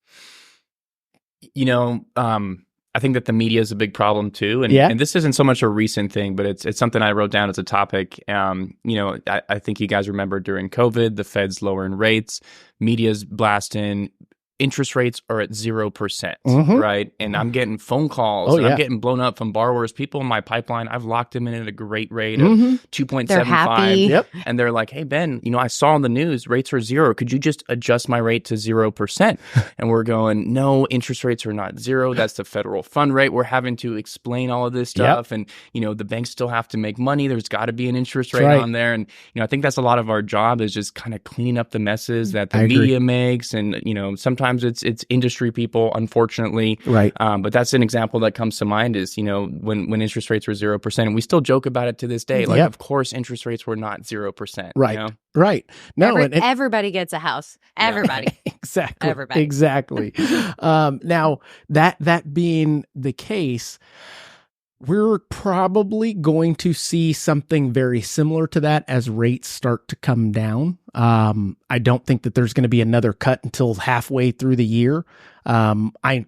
I think that the media is a big problem too. And this isn't so much a recent thing, but it's something I wrote down as a topic. I think you guys remember during COVID, the Fed's lowering rates, media's blasting, interest rates are at 0%, right? And I'm getting phone calls, I'm getting blown up from borrowers, people in my pipeline. I've locked them in at a great rate of 2.75. They're happy. And they're like, hey, Ben, I saw on the news rates are 0. Could you just adjust my rate to 0%? And we're going, no, interest rates are not 0. That's the federal fund rate. We're having to explain all of this stuff. And, the banks still have to make money. There's got to be an interest rate on there. And, I think that's a lot of our job is just kind of cleaning up the messes that the media makes. And, sometimes it's industry people, unfortunately. Right. But that's an example that comes to mind is, when interest rates were 0%, and we still joke about it to this day. Like, of course, interest rates were not 0%. Right. Right. No, everybody gets a house. Everybody. Exactly. Everybody. Exactly. Now, that being the case, we're probably going to see something very similar to that as rates start to come down. I don't think that there's going to be another cut until halfway through the year. I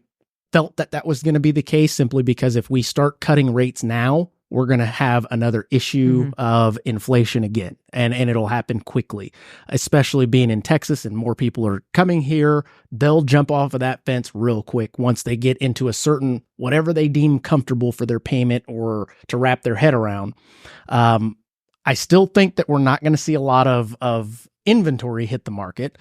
felt that was going to be the case simply because if we start cutting rates now, we're going to have another issue of inflation again, and it'll happen quickly, especially being in Texas and more people are coming here. They'll jump off of that fence real quick once they get into a certain, whatever they deem comfortable for their payment or to wrap their head around. I still think that we're not going to see a lot of inventory hit the market,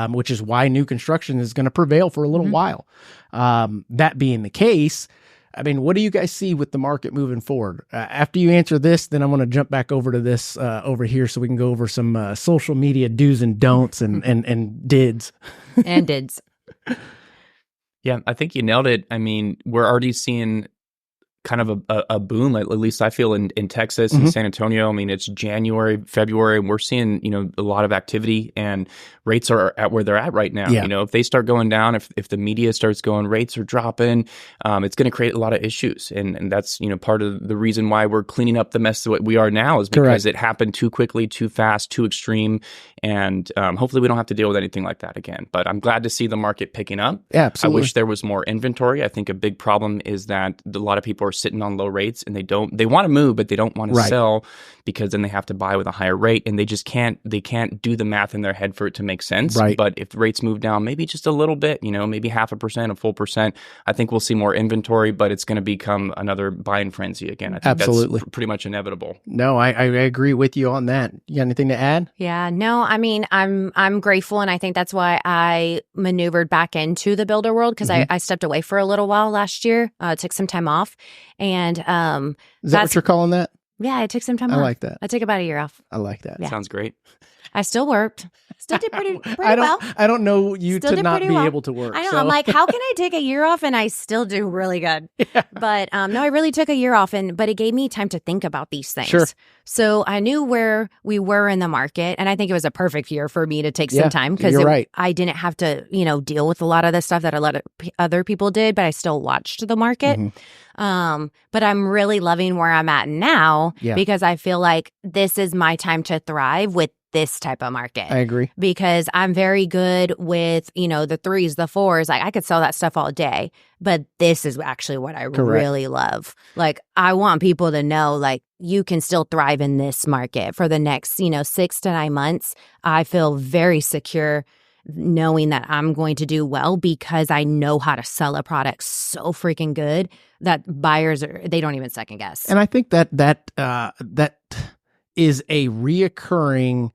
which is why new construction is going to prevail for a little while. That being the case, I mean, what do you guys see with the market moving forward? After you answer this, then I'm going to jump back over to this over here so we can go over some social media do's and don'ts and dids. And dids. Yeah, I think you nailed it. I mean, we're already seeing kind of a boom, at least I feel in Texas and San Antonio. I mean, it's January, February, and we're seeing, a lot of activity and rates are at where they're at right now. Yeah. If they start going down, if the media starts going, rates are dropping, it's going to create a lot of issues. And that's, part of the reason why we're cleaning up the mess that we are now is because it happened too quickly, too fast, too extreme. And hopefully we don't have to deal with anything like that again. But I'm glad to see the market picking up. Yeah, absolutely. I wish there was more inventory. I think a big problem is that a lot of people are sitting on low rates and they want to move, but they don't want to sell because then they have to buy with a higher rate and they can't do the math in their head for it to make sense. Right. But if the rates move down, maybe just a little bit, maybe 0.5%, a full percent, I think we'll see more inventory, but it's going to become another buying frenzy again. I think that's pretty much inevitable. No, I agree with you on that. You got anything to add? Yeah, no, I mean, I'm grateful, and I think that's why I maneuvered back into the builder world because I stepped away for a little while last year, took some time off, and is that what you're calling that? Yeah, I took some time off. I like that. I took about a year off. I like that. Yeah. Sounds great. I still worked. Still did pretty well. I don't know you Still to not be well. able to work. I know. So. I'm like, how can I take a year off and I still do really good? Yeah. But no, I really took a year off, but it gave me time to think about these things. Sure. So I knew where we were in the market, and I think it was a perfect year for me to take some time because I didn't have to, deal with a lot of the stuff that a lot of other people did, but I still watched the market. But I'm really loving where I'm at now because I feel like this is my time to thrive with this type of market. I agree. Because I'm very good with, the 3s, the 4s. Like, I could sell that stuff all day, but this is actually what I really love. Like, I want people to know, like, you can still thrive in this market for the next, 6 to 9 months. I feel very secure knowing that I'm going to do well because I know how to sell a product so freaking good that buyers they don't even second guess. And I think that is a reoccurring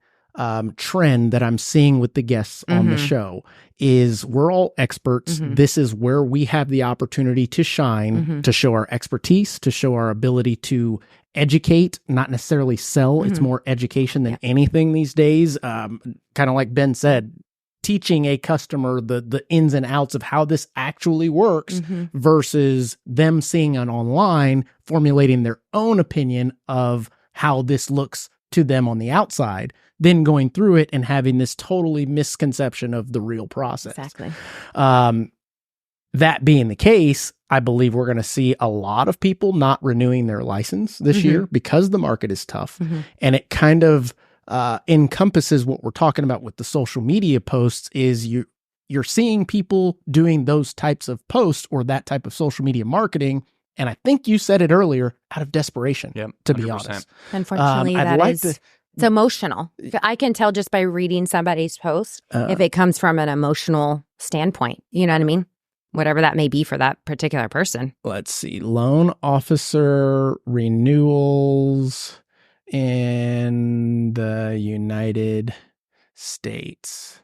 trend that I'm seeing with the guests on the show is we're all experts. This is where we have the opportunity to shine, to show our expertise, to show our ability to educate, not necessarily sell. It's more education than anything these days. Kind of like Ben said, teaching a customer the ins and outs of how this actually works versus them seeing it online, formulating their own opinion of how this looks to them on the outside, then going through it and having this totally misconception of the real process. Exactly. That being the case, I believe we're going to see a lot of people not renewing their license this year because the market is tough. And it kind of encompasses what we're talking about with the social media posts is you're seeing people doing those types of posts or that type of social media marketing. And I think you said it earlier, out of desperation, to be honest. Unfortunately, it's emotional. I can tell just by reading somebody's post if it comes from an emotional standpoint. You know what I mean? Whatever that may be for that particular person. Let's see. Loan officer renewals in the United States.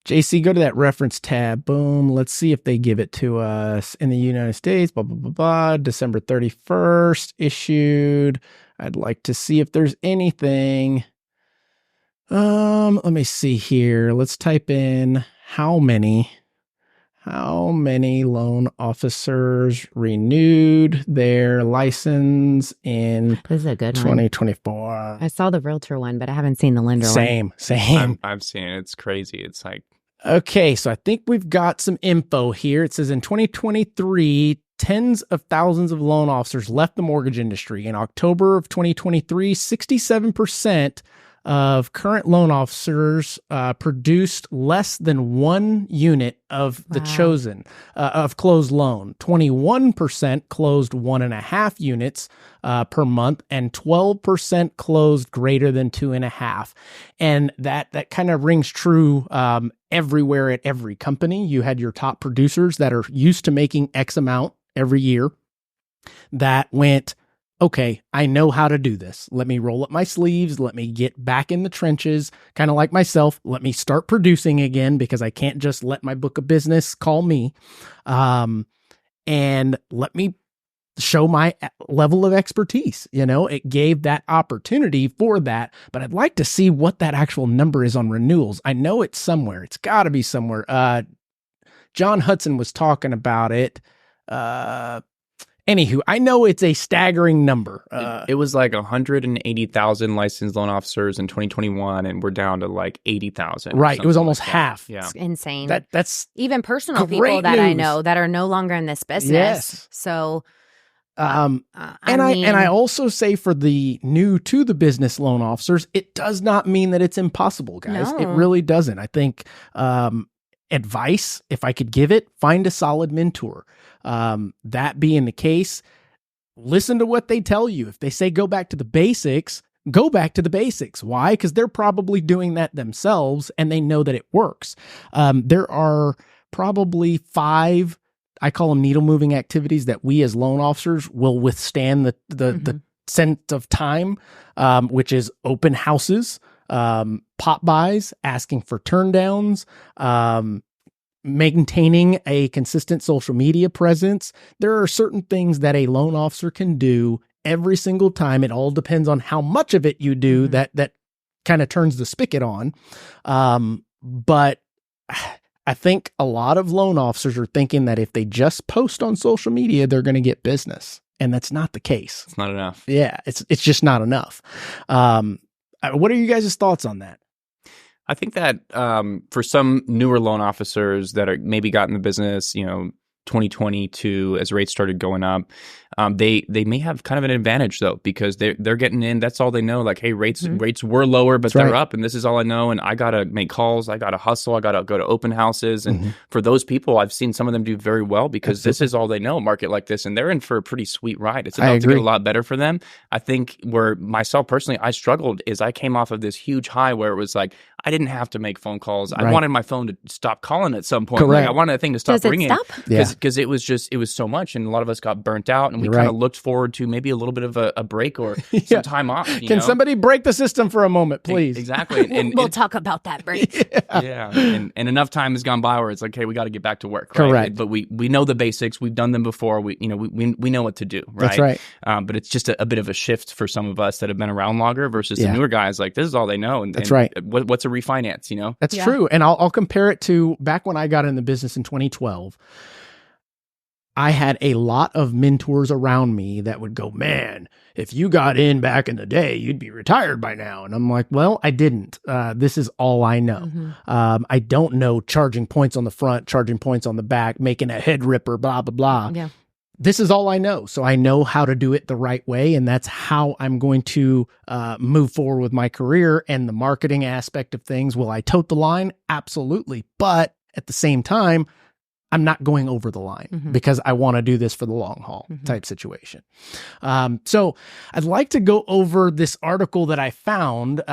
JC, go to that reference tab. Boom. Let's see if they give it to us in the United States. Blah, blah, blah, blah. December 31st issued. I'd like to see if there's anything. Let me see here. Let's type in how many loan officers renewed their license in this is a good 2024. One. I saw the realtor one, but I haven't seen the lender one. Same. I've seen it. It's crazy. It's like, okay, so I think we've got some info here. It says in 2023, tens of thousands of loan officers left the mortgage industry. In October of 2023, 67% of current loan officers produced less than one unit of the chosen of closed loan. 21% closed 1.5 units per month, and 12% closed greater than 2.5. And that kind of rings true everywhere at every company. You had your top producers that are used to making X amount every year that went, okay, I know how to do this. Let me roll up my sleeves. Let me get back in the trenches, kind of like myself. Let me start producing again because I can't just let my book of business call me. And let me show my level of expertise. You know, it gave that opportunity for that, but I'd like to see what that actual number is on renewals. I know it's somewhere. It's got to be somewhere. John Hudson was talking about it. Anywho, I know it's a staggering number. It was like 180,000 licensed loan officers in 2021, and we're down to like 80,000. Right. It was almost half. Yeah. It's insane. That's even personal people that I know that are no longer in this business. Yes. So, I also say for the new to the business loan officers, it does not mean that it's impossible, guys. No. It really doesn't. I think advice, if I could give it, find a solid mentor. That being the case, listen to what they tell you. If they say go back to the basics, go back to the basics. Why? Because they're probably doing that themselves and they know that it works. There are probably 5, I call them needle moving activities that we as loan officers will withstand the sense of time, which is open houses, pop buys, asking for turn downs, maintaining a consistent social media presence. There are certain things that a loan officer can do every single time. It all depends on how much of it you do that kind of turns the spigot on. But I think a lot of loan officers are thinking that if they just post on social media, they're going to get business. And that's not the case. It's not enough. Yeah, it's just not enough. What are you guys' thoughts on that? I think that for some newer loan officers that are maybe got in the business, 2022 as rates started going up, they may have kind of an advantage though, because they're getting in. That's all they know. Like, hey, rates were lower, but they're up, and this is all I know. And I gotta make calls. I gotta hustle. I gotta go to open houses. And for those people, I've seen some of them do very well because this is all they know. A market like this, and they're in for a pretty sweet ride. It's about to get a lot better for them. I think where myself personally, I struggled is I came off of this huge high where it was like I didn't have to make phone calls. Right. I wanted my phone to stop calling at some point. Correct. Like, I wanted that thing to stop Does it ringing. stop? Because it was so much, and a lot of us got burnt out, and we kind of looked forward to maybe a little bit of a break or some time off. Can somebody break the system for a moment, please? Exactly. And we'll talk about that break. And enough time has gone by where it's like, hey, we got to get back to work. Right? Correct. But we know the basics. We've done them before. We know what to do. Right. That's right. But it's just a bit of a shift for some of us that have been around longer versus the newer guys. Like, this is all they know. And, That's right. What's a refinance? That's true. And I'll compare it to back when I got in the business in 2012. I had a lot of mentors around me that would go, man, if you got in back in the day, you'd be retired by now. And I'm like, well, I didn't. This is all I know. I don't know charging points on the front, charging points on the back, making a head ripper, blah, blah, blah. Yeah. This is all I know. So I know how to do it the right way. And that's how I'm going to move forward with my career and the marketing aspect of things. Will I tote the line? Absolutely. But at the same time, I'm not going over the line because I want to do this for the long haul type situation. So I'd like to go over this article that I found,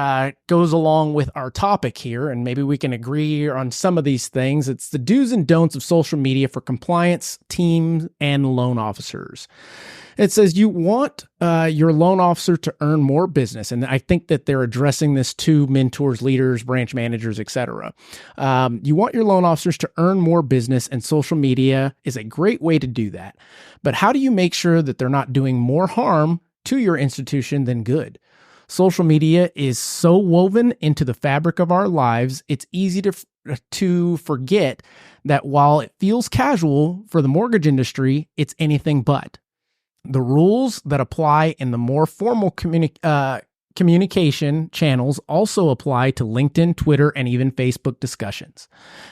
goes along with our topic here, and maybe we can agree on some of these things. It's the do's and don'ts of social media for compliance teams and loan officers. It says you want your loan officer to earn more business. And I think that they're addressing this to mentors, leaders, branch managers, etc. You want your loan officers to earn more business, and social media is a great way to do that. But how do you make sure that they're not doing more harm to your institution than good? Social media is so woven into the fabric of our lives, it's easy to forget that while it feels casual for the mortgage industry, it's anything but. The rules that apply in the more formal communication channels also apply to LinkedIn, Twitter, and even Facebook discussions.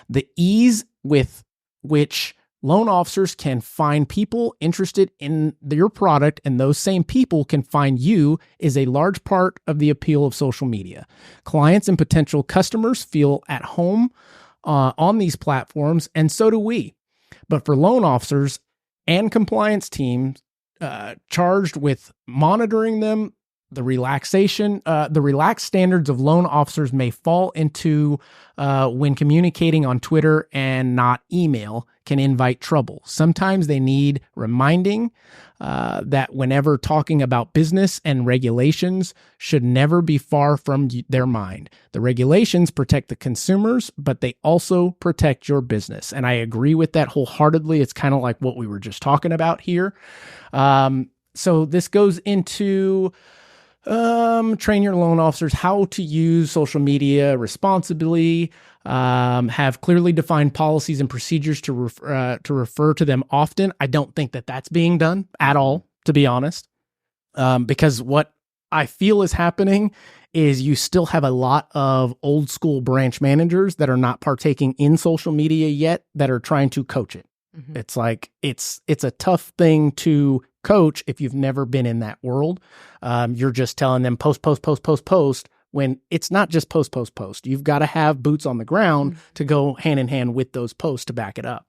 The ease with which loan officers can find people interested in your product and those same people can find you is a large part of the appeal of social media. Clients and potential customers feel at home on these platforms, and so do we. But for loan officers and compliance teams, charged with monitoring them, the relaxed standards of loan officers may fall into when communicating on Twitter and not email can invite trouble. Sometimes they need reminding that whenever talking about business and regulations should never be far from their mind. The regulations protect the consumers, but they also protect your business. And I agree with that wholeheartedly. It's kind of like what we were just talking about here. So this goes into train your loan officers how to use social media responsibly, have clearly defined policies and procedures to refer to them often. I don't think that that's being done at all, to be honest, because what I feel is happening is you still have a lot of old school branch managers that are not partaking in social media yet that are trying to coach it. It's like, it's a tough thing to coach if you've never been in that world. You're just telling them post, when it's not just post. You've got to have boots on the ground to go hand in hand with those posts to back it up.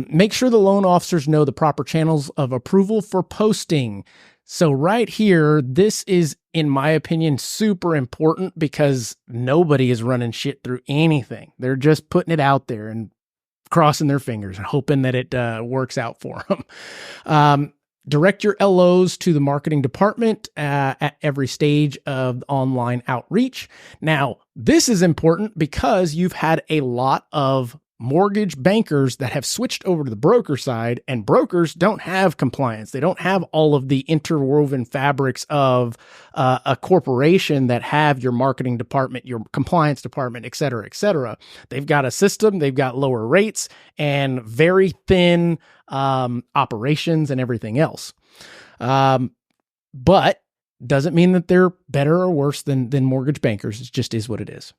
Make sure the loan officers know the proper channels of approval for posting. So right here, this is, in my opinion, super important because nobody is running shit through anything. They're just putting it out there and crossing their fingers and hoping that it works out for them. Direct your LOs to the marketing department at every stage of online outreach. Now, this is important because you've had a lot of mortgage bankers that have switched over to the broker side, and brokers don't have compliance. They don't have all of the interwoven fabrics of a corporation that have your marketing department, your compliance department, et cetera, et cetera. They've got a system, they've got lower rates and very thin operations and everything else. But doesn't mean that they're better or worse than mortgage bankers. It just is what it is.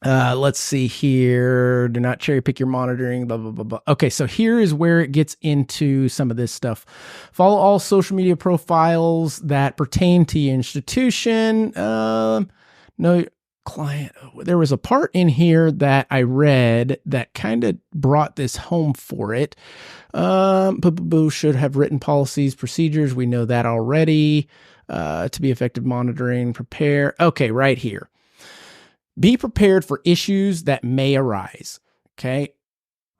Let's see here. Do not cherry pick your monitoring, blah, blah, blah, blah. Okay, so here is where it gets into some of this stuff. Follow all social media profiles that pertain to your institution. No client. There was a part in here that I read that kind of brought this home for it. Should have written policies, procedures. We know that already. To be effective monitoring, prepare. Okay, right here. Be prepared for issues that may arise. Okay.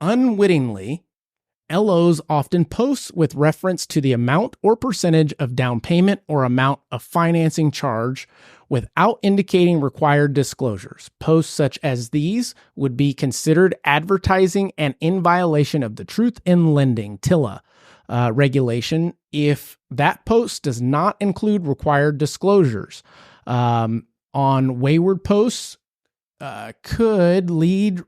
Unwittingly, LOs often post with reference to the amount or percentage of down payment or amount of financing charge without indicating required disclosures. Posts such as these would be considered advertising and in violation of the Truth in Lending (TILA) regulation if that post does not include required disclosures. On wayward posts could lead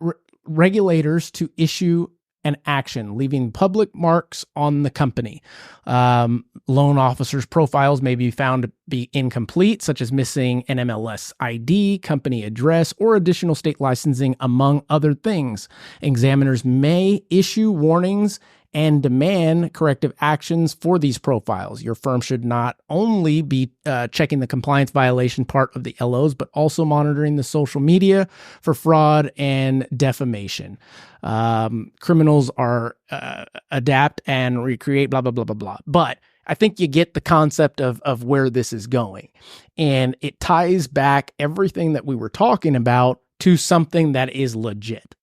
regulators to issue an action, leaving public marks on the company. Loan officers' profiles may be found to be incomplete, such as missing an MLS ID, company address, or additional state licensing, among other things. Examiners may issue warnings and demand corrective actions for these profiles. Your firm should not only be checking the compliance violation part of the LOs, but also monitoring the social media for fraud and defamation. Criminals are adapt and recreate, blah, blah, blah, blah, blah. But I think you get the concept of where this is going. And it ties back everything that we were talking about to something that is legit.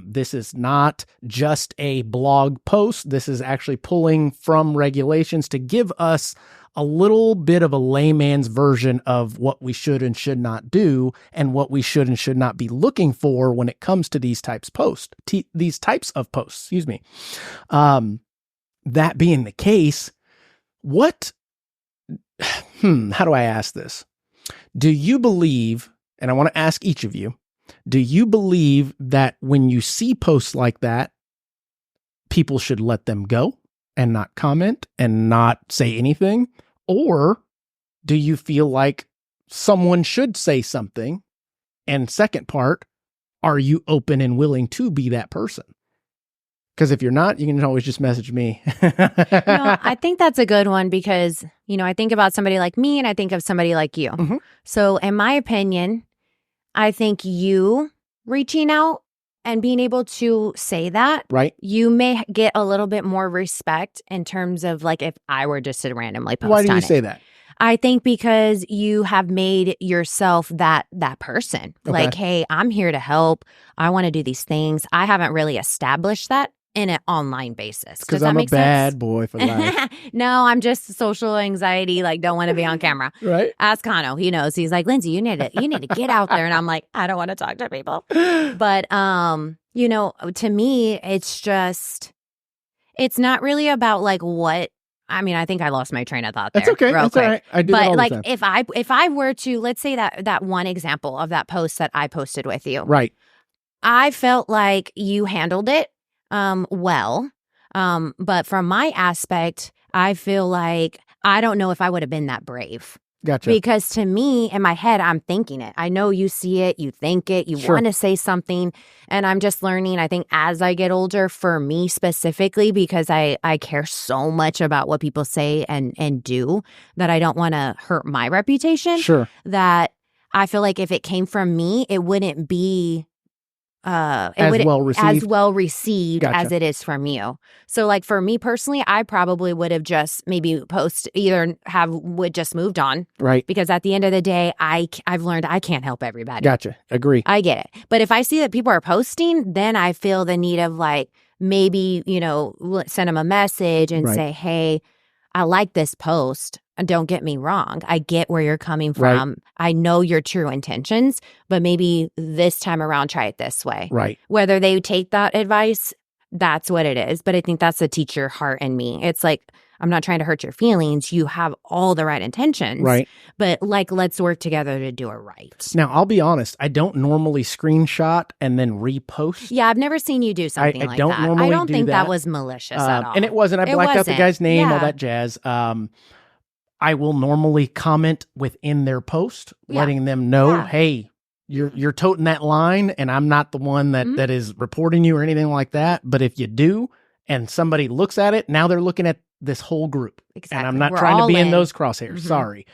This is not just a blog post. This is actually pulling from regulations to give us a little bit of a layman's version of what we should and should not do and what we should and should not be looking for when it comes to these types of posts. That being the case, how do I ask this? Do you believe, and I want to ask each of you, do you believe that when you see posts like that, people should let them go and not comment and not say anything? Or do you feel like someone should say something? And second part, are you open and willing to be that person? Because if you're not, you can always just message me. I think that's a good one because, I think about somebody like me and I think of somebody like you. Mm-hmm. So in my opinion, I think you reaching out and being able to say that, right, you may get a little bit more respect in terms of like if I were just to randomly post. Why do you say that? I think because you have made yourself that person. Okay. Like, hey, I'm here to help. I want to do these things. I haven't really established that in an online basis. Because I'm a bad boy for life. No, I'm just social anxiety, like don't want to be on camera. Right. Ask Kano. He knows. He's like, Lindsay, you need to get out there. And I'm like, I don't want to talk to people. But to me, it's not really about like what. I mean, I think I lost my train of thought there. That's okay. That's all right. I do that all the time. If I were to, let's say that one example of that post that I posted with you. Right. I felt like you handled it well. But from my aspect, I feel like I don't know if I would have been that brave. Gotcha. Because to me, in my head, I'm thinking it. I know you see it, you think it, you want to say something. And I'm just learning, I think, as I get older, for me specifically, because I care so much about what people say and do, that I don't want to hurt my reputation. Sure. That I feel like if it came from me, it wouldn't be as well received gotcha. As it is from you. So like for me personally, I probably would have just maybe would just moved on. Right. Because at the end of the day, I've learned I can't help everybody. Gotcha. Agree. I get it. But if I see that people are posting, then I feel the need of like maybe, send them a message and say, hey, I like this post. Don't get me wrong. I get where you're coming from. Right. I know your true intentions, but maybe this time around, try it this way. Right. Whether they take that advice, that's what it is. But I think that's a teacher heart in me. It's like, I'm not trying to hurt your feelings. You have all the right intentions. Right. But like, let's work together to do it right. Now, I'll be honest. I don't normally screenshot and then repost. Yeah, I've never seen you do something like that. I don't think that was malicious at all. And it wasn't. I blacked out the guy's name, all that jazz. I will normally comment within their post, letting them know, hey, you're toting that line, and I'm not the one that is reporting you or anything like that. But if you do, and somebody looks at it, now they're looking at this whole group. Exactly. And I'm not trying to be in those crosshairs. Mm-hmm. Sorry.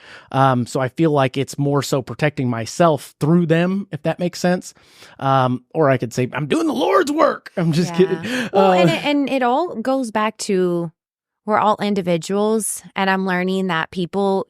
So I feel like it's more so protecting myself through them, if that makes sense. Or I could say, I'm doing the Lord's work. I'm just kidding. Well, and it all goes back to, we're all individuals, and I'm learning that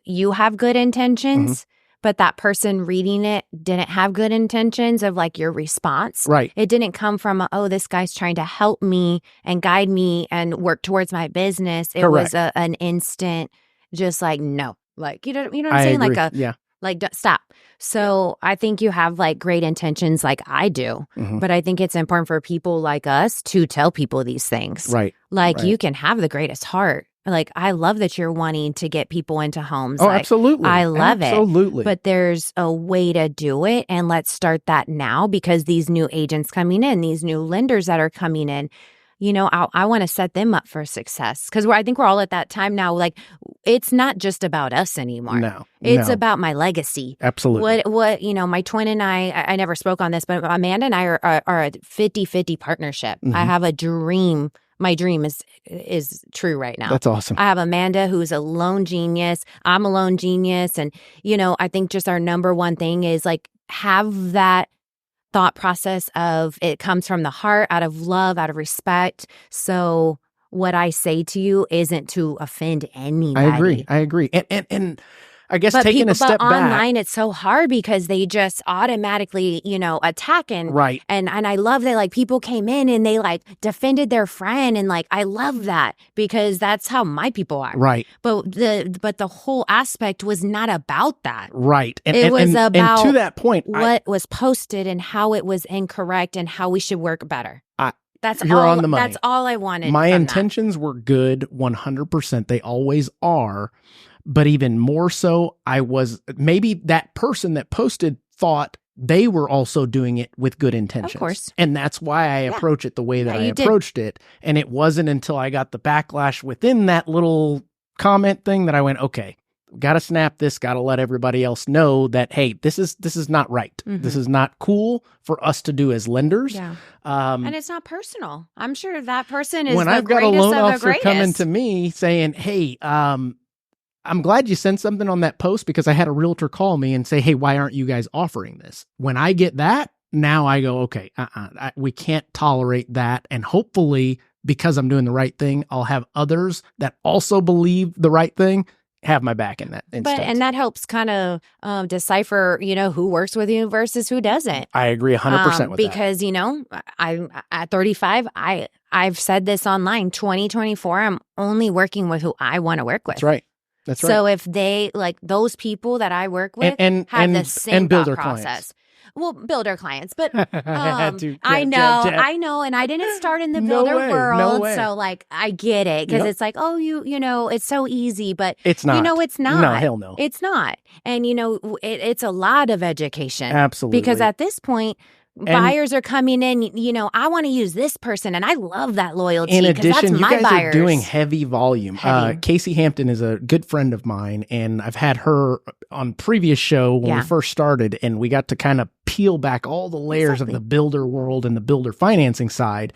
you have good intentions, but that person reading it didn't have good intentions of like your response. Right. It didn't come from, this guy's trying to help me and guide me and work towards my business. It Correct. was an instant, just like, no, like, you know what I'm I saying? agree. Like, stop. So I think you have like great intentions like I do, but I think it's important for people like us to tell people these things. Right. Like you can have the greatest heart. Like, I love that you're wanting to get people into homes. Oh, like, absolutely. I love it. Absolutely. But there's a way to do it. And let's start that now, because these new agents coming in, these new lenders that are coming in, you know, I want to set them up for success, because I think we're all at that time now. Like, it's not just about us anymore. No. It's about my legacy. Absolutely. What you know, my twin and I never spoke on this, but Amanda and I are a 50-50 partnership. I have a dream. My dream is true right now. That's awesome. I have Amanda, who's a loan genius. I'm a loan genius. And, you know, I think just our number one thing is like have that thought process of it comes from the heart, out of love, out of respect. So what I say to you isn't to offend anybody. I agree. And I guess taking a step back. But online, it's so hard because they just automatically, you know, attack and right. And I love that like people came in and they like defended their friend, and like I love that because that's how my people are. Right. But the whole aspect was not about that. Right. And it was about to that point, what was posted and how it was incorrect and how we should work better. You're on the money. That's all I wanted. My intentions were good, 100%. They always are. But even more so, maybe that person that posted thought they were also doing it with good intentions. Of course. And that's why I approach it the way that I approached it. And it wasn't until I got the backlash within that little comment thing that I went, okay, got to snap this, got to let everybody else know that, hey, this is not right. This is not cool for us to do as lenders. Yeah. And it's not personal. I'm sure that person is when I've got a loan officer coming to me saying, hey, I'm glad you sent something on that post because I had a realtor call me and say, hey, why aren't you guys offering this? When I get that, now I go, okay, we can't tolerate that. And hopefully, because I'm doing the right thing, I'll have others that also believe the right thing have my back in that instance. And that helps kind of decipher, you know, who works with you versus who doesn't. I agree 100% with because, you know, I'm at 35, I've said this online, 2024, I'm only working with who I want to work with. That's right. That's right. So if they, like those people that I work with have the same thought process. Clients. Well, builder clients, but I know, and I didn't start in the builder world, so like I get it because it's like, oh, you know, it's so easy, but it's not. You know, it's not. No, hell no, it's not. And you know, it's a lot of education, absolutely, because at this point, buyers are coming in, you know, I want to use this person, and I love that loyalty. In addition, that's my you guys buyers. are doing heavy volume. Casey Hampton is a good friend of mine, and I've had her on previous show when we first started, and we got to kind of peel back all the layers of the builder world and the builder financing side.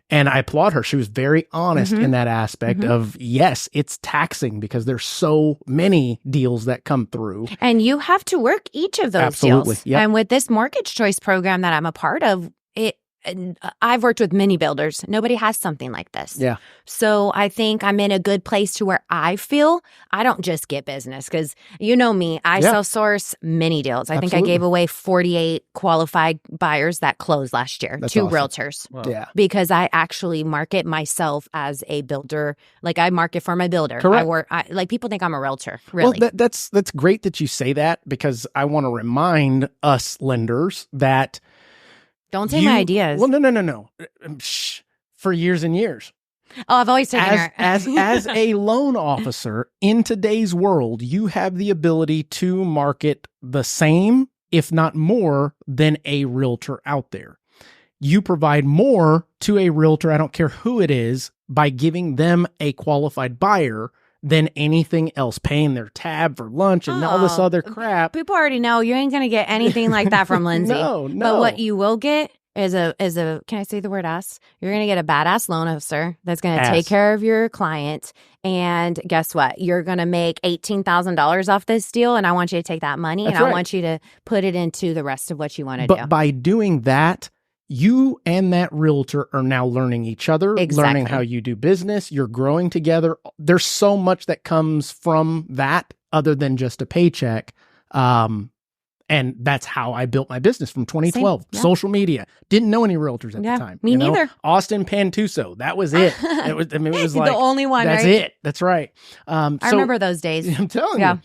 And I applaud her. She was very honest in that aspect of, yes, it's taxing because there's so many deals that come through. And you have to work each of those deals. Yep. And with this mortgage choice program that I'm a part of, I've worked with many builders. Nobody has something like this. Yeah. So I think I'm in a good place to where I feel I don't just get business because you know me, I self-source many deals. I think I gave away 48 qualified buyers that closed last year to realtors. Wow. Yeah. Because I actually market myself as a builder. Like I market for my builder. Correct. Like people think I'm a realtor. Really. Well, that's great that you say that because I want to remind us lenders that don't take my ideas. Well, no. For years and years. Oh, I've always taken her. as a loan officer in today's world, you have the ability to market the same, if not more, than a realtor out there. You provide more to a realtor, I don't care who it is, by giving them a qualified buyer than anything else, paying their tab for lunch and all this other crap. People already know you ain't going to get anything like that from Lindsay. No. But what you will get is a can I say the word ass? You're going to get a badass loan officer that's going to take care of your client. And guess what? You're going to make $18,000 off this deal. And I want you to take that money I want you to put it into the rest of what you want to do. But by doing that, you and that realtor are now learning each other, learning how you do business. You're growing together. There's so much that comes from that other than just a paycheck. And that's how I built my business from 2012. Social media. Didn't know any realtors at the time. Me neither. Austin Pantuso. That was it. It was like the only one. That's right? it. That's right. I remember those days. I'm telling you.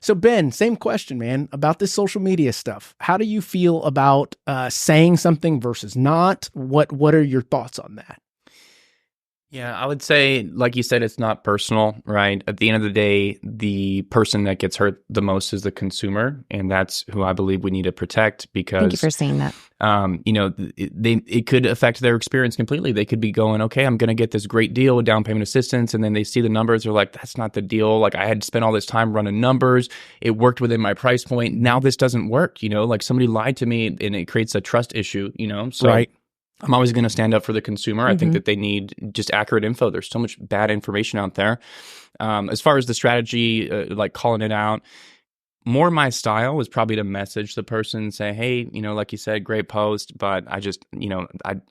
So Ben, same question, man, about this social media stuff. How do you feel about saying something versus not? What are your thoughts on that? Yeah, I would say, like you said, it's not personal, right? At the end of the day, the person that gets hurt the most is the consumer, and that's who I believe we need to protect because... Thank you for saying that. It could affect their experience completely. They could be going, okay, I'm going to get this great deal with down payment assistance, and then they see the numbers, they're like, that's not the deal. Like, I had to spend all this time running numbers. It worked within my price point. Now this doesn't work, like somebody lied to me, and it creates a trust issue, So, right. I'm always going to stand up for the consumer. I think that they need just accurate info. There's so much bad information out there. As far as the strategy, like calling it out, more my style was probably to message the person and say, hey, like you said, great post, but I just,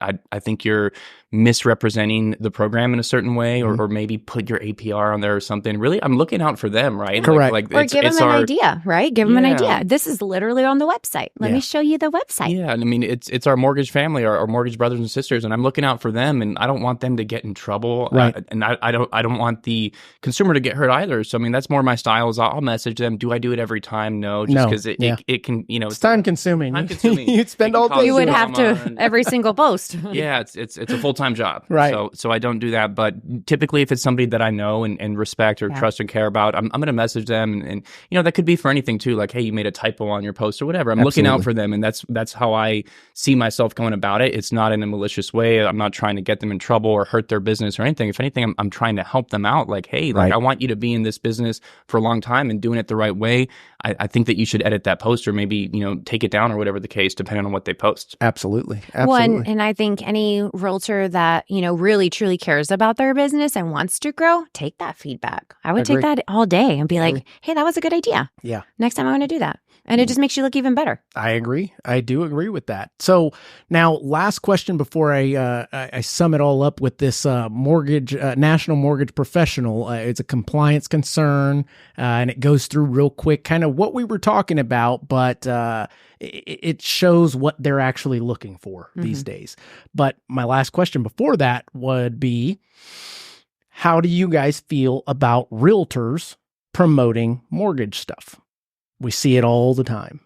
I think you're misrepresenting the program in a certain way, or maybe put your APR on there or something. Really, I'm looking out for them, right? Correct. Or give them an idea, right? Give them an idea. This is literally on the website. Let me show you the website. Yeah, and I mean, it's our mortgage family, our mortgage brothers and sisters, and I'm looking out for them, and I don't want them to get in trouble, right? And I don't want the consumer to get hurt either. So I mean, that's more my style. Is I'll message them. Do I do it every time? No, just because it can, it's time consuming. You'd spend all day. You would have to every single post. Yeah, it's a full-time job, right? So I don't do that. But typically, if it's somebody that I know and respect or trust and care about, I'm going to message them, and that could be for anything too. Like, hey, you made a typo on your post or whatever. I'm looking out for them, and that's how I see myself going about it. It's not in a malicious way. I'm not trying to get them in trouble or hurt their business or anything. If anything, I'm trying to help them out. Like, hey, I want you to be in this business for a long time and doing it the right way. I think that you should edit that post or maybe, take it down or whatever the case, depending on what they post. Absolutely. Well, and I think any realtor that, really truly cares about their business and wants to grow, take that feedback. I would take that all day and be like, hey, that was a good idea. Yeah. Next time I'm going to do that. And it just makes you look even better. I agree. I do agree with that. So now, last question before I sum it all up with this mortgage national mortgage professional. It's a compliance concern, and it goes through real quick, kind of what we were talking about, but it shows what they're actually looking for these days. But my last question before that would be, how do you guys feel about realtors promoting mortgage stuff? We see it all the time.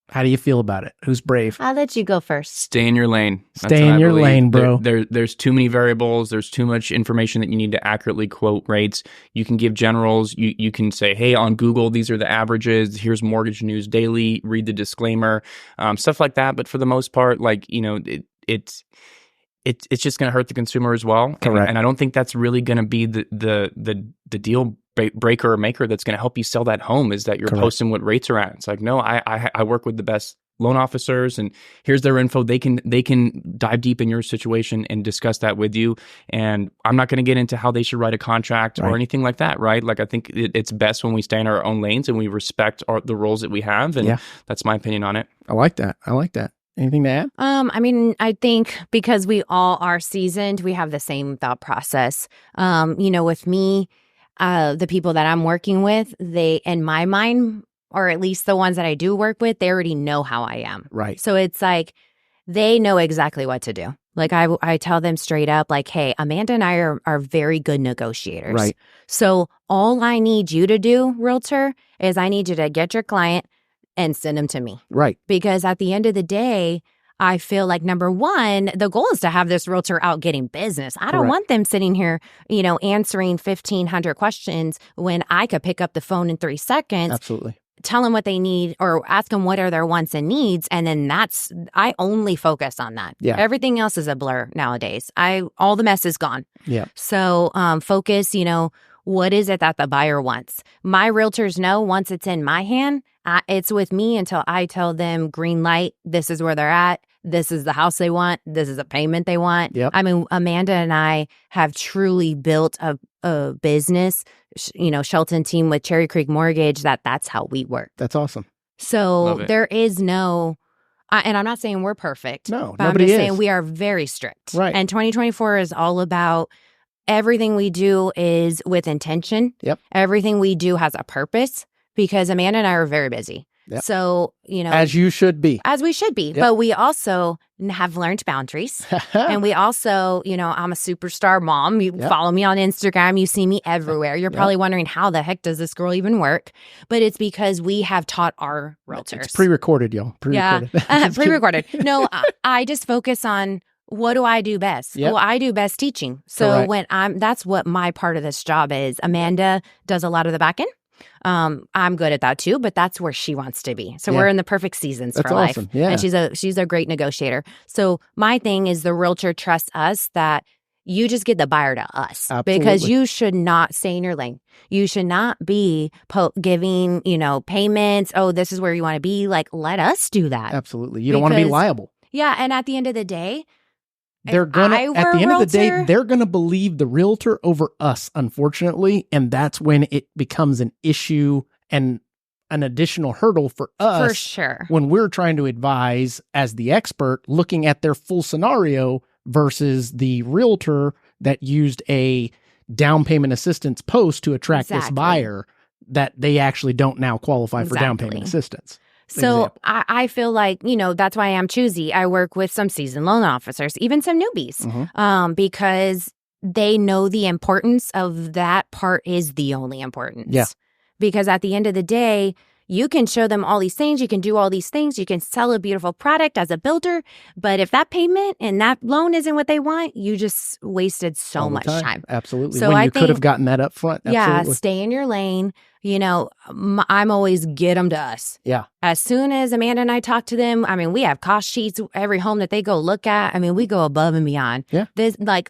How do you feel about it? Who's brave? I'll let you go first. Stay in your lane. Stay in your lane, bro. There's too many variables. There's too much information that you need to accurately quote rates. You can give generals. You can say, hey, on Google, these are the averages. Here's Mortgage News Daily. Read the disclaimer, stuff like that. But for the most part, it's just going to hurt the consumer as well. Correct. And I don't think that's really going to be the deal breaker or maker that's going to help you sell that home, is that you're posting what rates are at. It's like, no, I work with the best loan officers, and here's their info. They can dive deep in your situation and discuss that with you. And I'm not going to get into how they should write a contract or anything like that, right? Like, I think it's best when we stay in our own lanes and we respect the roles that we have. And that's my opinion on it. I like that. Anything to add? I think because we all are seasoned, we have the same thought process. With me, the people that I'm working with, they, in my mind, or at least the ones that I do work with, they already know how I am. Right. So it's like, they know exactly what to do. Like, I tell them straight up, like, hey, Amanda and I are very good negotiators. Right. So all I need you to do, realtor, is I need you to get your client and send them to me. Right. Because at the end of the day, I feel like, number one, the goal is to have this realtor out getting business. I don't want them sitting here, answering 1,500 questions when I could pick up the phone in 3 seconds. Absolutely. Tell them what they need or ask them what are their wants and needs. And then I only focus on that. Yeah. Everything else is a blur nowadays. All the mess is gone. Yeah. So focus, what is it that the buyer wants? My realtors know once it's in my hand, it's with me until I tell them green light, this is where they're at. This is the house they want. This is a payment they want. Yep. I mean, Amanda and I have truly built a business, Shelton team with Cherry Creek Mortgage, that's how we work. That's awesome. So there is no, and I'm not saying we're perfect. No, but nobody I'm just is. saying we are very strict. Right. And 2024 is all about everything we do is with intention. Yep. Everything we do has a purpose, because Amanda and I are very busy. Yep. So, as you should be. As we should be. Yep. But we also have learned boundaries. And we also, I'm a superstar mom. You follow me on Instagram. You see me everywhere. You're probably wondering, how the heck does this girl even work? But it's because we have taught our realtors. It's pre-recorded, y'all. Pre-recorded. Yeah, pre-recorded. No, I just focus on, what do I do best? Well, I do best teaching. So that's what my part of this job is. Amanda does a lot of the back end. I'm good at that too, but that's where she wants to be. So we're in the perfect seasons for life. Yeah. And she's a great negotiator. So my thing is, the realtor trusts us that you just get the buyer to us. Absolutely. Because you should not stay in your lane. You should not be giving, payments. Oh, this is where you want to be. Like, let us do that. Absolutely. You don't want to be liable. Yeah. And at the end of the day, they're gonna they're gonna believe the realtor over us, unfortunately, and that's when it becomes an issue and an additional hurdle for us. For sure. When we're trying to advise as the expert, looking at their full scenario versus the realtor that used a down payment assistance post to attract this buyer that they actually don't now qualify for down payment assistance. So I feel like, that's why I'm choosy. I work with some seasoned loan officers, even some newbies, because they know the importance of that part is the only importance. Yeah. Because at the end of the day, you can show them all these things. You can do all these things. You can sell a beautiful product as a builder. But if that payment and that loan isn't what they want, you just wasted so much time. Absolutely. So when you could have gotten that up front. Absolutely. Yeah, stay in your lane. I'm always get them to us. Yeah. As soon as Amanda and I talk to them, we have cost sheets, every home that they go look at. We go above and beyond. Yeah.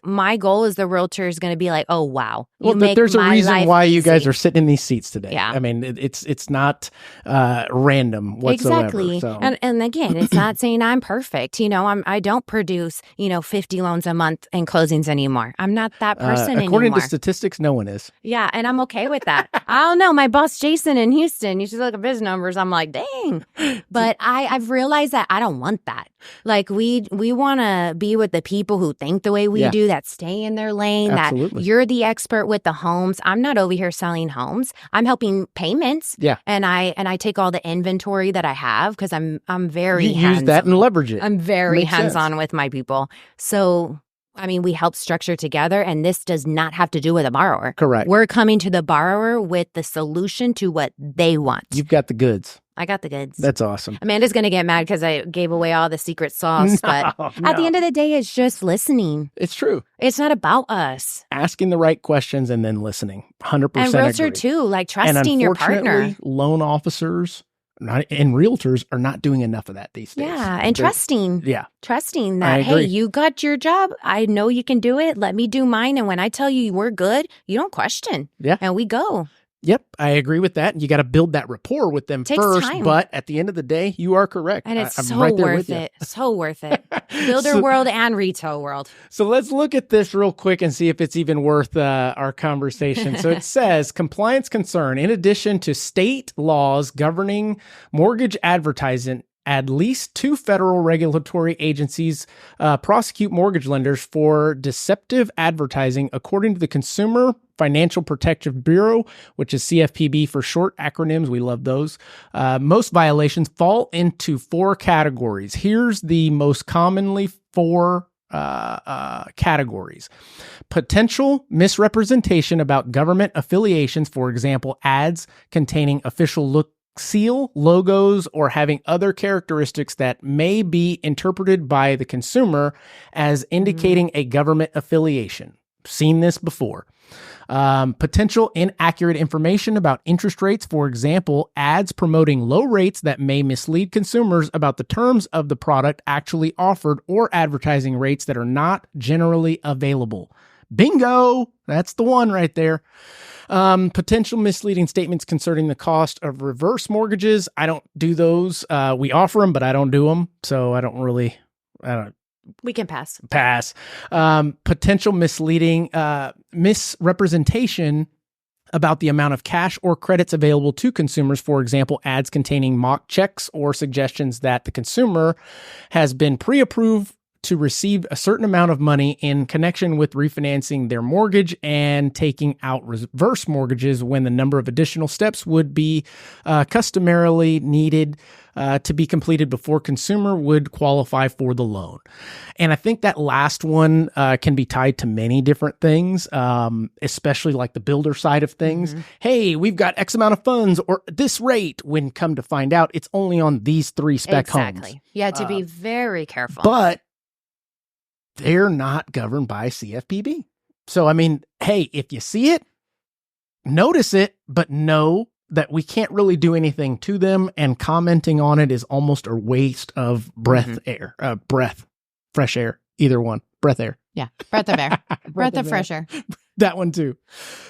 My goal is the realtor is going to be like, oh, wow. Well, there's a reason why you guys are sitting in these seats today. Yeah. It's not random whatsoever. Exactly. So. And again, it's not saying I'm perfect. I don't produce, 50 loans a month in closings anymore. I'm not that person anymore. According to statistics, no one is. Yeah. And I'm okay with that. I don't know. My boss, Jason, in Houston, you should look at his numbers. I'm like, dang. But I've realized that I don't want that. Like, we want to be with the people who think the way we do, that stay in their lane, Absolutely. That you're the expert with the homes. I'm not over here selling homes. I'm helping payments. Yeah. And I take all the inventory that I have because I'm very use that and leverage it. I'm very hands-on with my people. So we help structure together, and this does not have to do with a borrower. Correct. We're coming to the borrower with the solution to what they want. You've got the goods. I got the goods. That's awesome. Amanda's going to get mad because I gave away all the secret sauce, but at the end of the day, it's just listening. It's true. It's not about us. Asking the right questions and then listening. 100% And realtor agree. too, like trusting your partner. Loan officers and realtors are not doing enough of that these days. Yeah, and trusting. Yeah. Trusting that, hey, you got your job. I know you can do it. Let me do mine. And when I tell you we're good, you don't question. Yeah. And we go. Yep, I agree with that. You got to build that rapport with them first. Time. But at the end of the day, you are correct. And it's I'm right there worth with you. it. So worth it. Builder world and retail world. So let's look at this real quick and see if it's even worth our conversation. So it says, compliance concern. In addition to state laws governing mortgage advertising, at least 2 federal regulatory agencies prosecute mortgage lenders for deceptive advertising, according to the Consumer Financial Protection Bureau, which is CFPB for short acronyms. We love those. Most violations fall into 4 categories. Here's the most commonly 4 categories. Potential misrepresentation about government affiliations, for example, ads containing official seal, logos, or having other characteristics that may be interpreted by the consumer as indicating a government affiliation. Seen this before. Potential inaccurate information about interest rates, for example, ads promoting low rates that may mislead consumers about the terms of the product actually offered, or advertising rates that are not generally available. Bingo! That's the one right there. Potential misleading statements concerning the cost of reverse mortgages. I don't do those. We offer them, but I don't do them. So I don't. We can pass. Potential misleading misrepresentation about the amount of cash or credits available to consumers. For example, ads containing mock checks or suggestions that the consumer has been pre-approved to receive a certain amount of money in connection with refinancing their mortgage and taking out reverse mortgages when the number of additional steps would be customarily needed to be completed before consumer would qualify for the loan. And I think that last one can be tied to many different things, especially like the builder side of things. Mm-hmm. Hey, we've got X amount of funds or this rate, when come to find out it's only on these 3 spec homes. Exactly. You have to be very careful. But they're not governed by CFPB. So, I mean, hey, if you see it, notice it, but know that we can't really do anything to them, and commenting on it is almost a waste of fresh air, either one, breath air. Yeah, breath of air, breath of fresh air. That one too.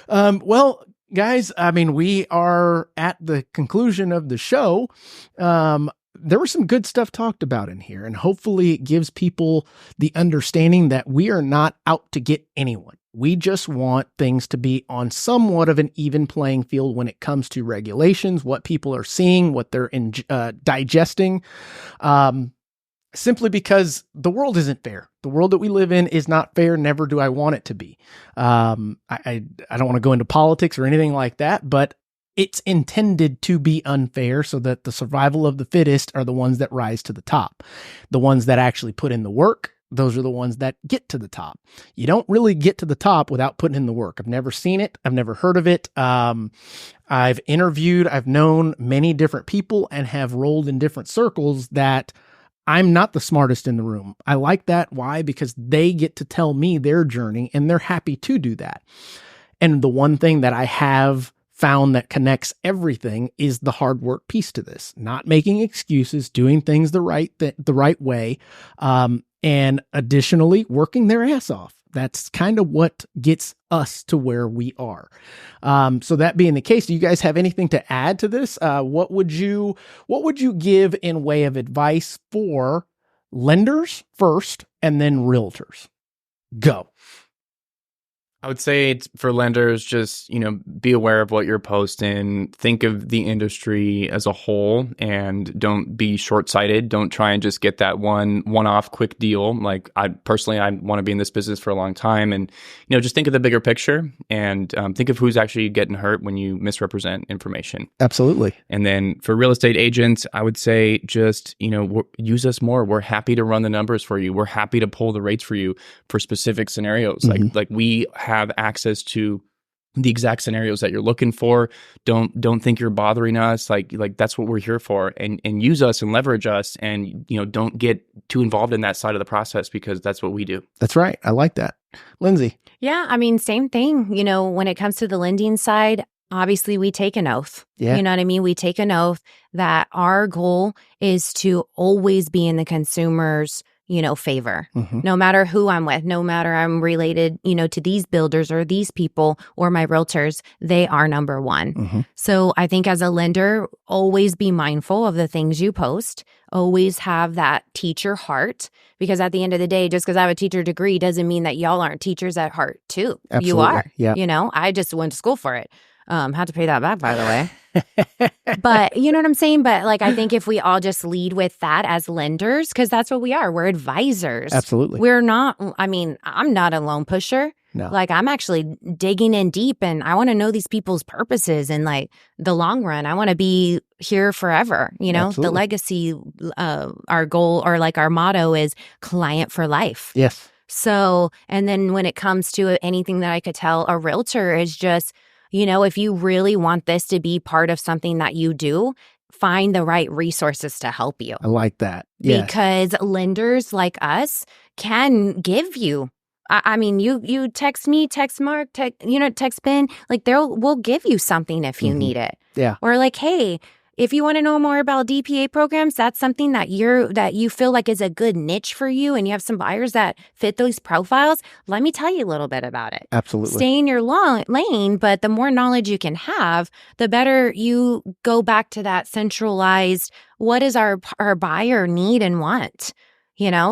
Well, guys, I mean, we are at the conclusion of the show. There was some good stuff talked about in here, and hopefully it gives people the understanding that we are not out to get anyone. We just want things to be on somewhat of an even playing field when it comes to regulations, what people are seeing, what they're digesting, simply because the world isn't fair. The world that we live in is not fair. Never do I want it to be. I don't want to go into politics or anything like that, but it's intended to be unfair so that the survival of the fittest are the ones that rise to the top. The ones that actually put in the work, those are the ones that get to the top. You don't really get to the top without putting in the work. I've never seen it. I've never heard of it. I've known many different people and have rolled in different circles that I'm not the smartest in the room. I like that. Why? Because they get to tell me their journey, and they're happy to do that. And the one thing that I have found that connects everything is the hard work piece to this, not making excuses, doing things the right way, and additionally working their ass off. That's kind of what gets us to where we are. So that being the case, do you guys have anything to add to this? What would you give in way of advice for lenders first and then realtors? Go. I would say it's for lenders, just, be aware of what you're posting, think of the industry as a whole, and don't be short-sighted. Don't try and just get that one-off quick deal. Like I want to be in this business for a long time, and, just think of the bigger picture, and think of who's actually getting hurt when you misrepresent information. Absolutely. And then for real estate agents, I would say just, use us more. We're happy to run the numbers for you. We're happy to pull the rates for you for specific scenarios. Mm-hmm. Like we have access to the exact scenarios that you're looking for. Don't think you're bothering us. Like that's what we're here for, and use us and leverage us, and don't get too involved in that side of the process, because that's what we do. That's right. I like that. Lindsay. Yeah, I mean, same thing. When it comes to the lending side, obviously we take an oath. Yeah. You know what I mean? We take an oath that our goal is to always be in the consumer's favor, mm-hmm. no matter who I'm with, no matter I'm related, to these builders or these people or my realtors, they are number one. Mm-hmm. So I think as a lender, always be mindful of the things you post, always have that teacher heart, because at the end of the day, just because I have a teacher degree doesn't mean that y'all aren't teachers at heart too. Absolutely. You are, yeah. I just went to school for it. Had to pay that back, by the way. But you know what I'm saying? But I think if we all just lead with that as lenders, because that's what we are. We're advisors. Absolutely. We're not, I'm not a loan pusher. No. I'm actually digging in deep, and I want to know these people's purposes and the long run. I want to be here forever. Absolutely. The legacy, our goal or our motto is client for life. Yes. So, and then when it comes to anything that I could tell a realtor is just, if you really want this to be part of something that you do, find the right resources to help you. I like that. Yes. Because lenders like us can give you. You text me, text Mark, text Ben, we'll give you something if you mm-hmm. need it. Yeah. Or hey, if you want to know more about DPA programs, that's something that you feel like is a good niche for you, and you have some buyers that fit those profiles, let me tell you a little bit about it. Absolutely. Stay in your lane, but the more knowledge you can have, the better you go back to that centralized, what does our buyer need and want?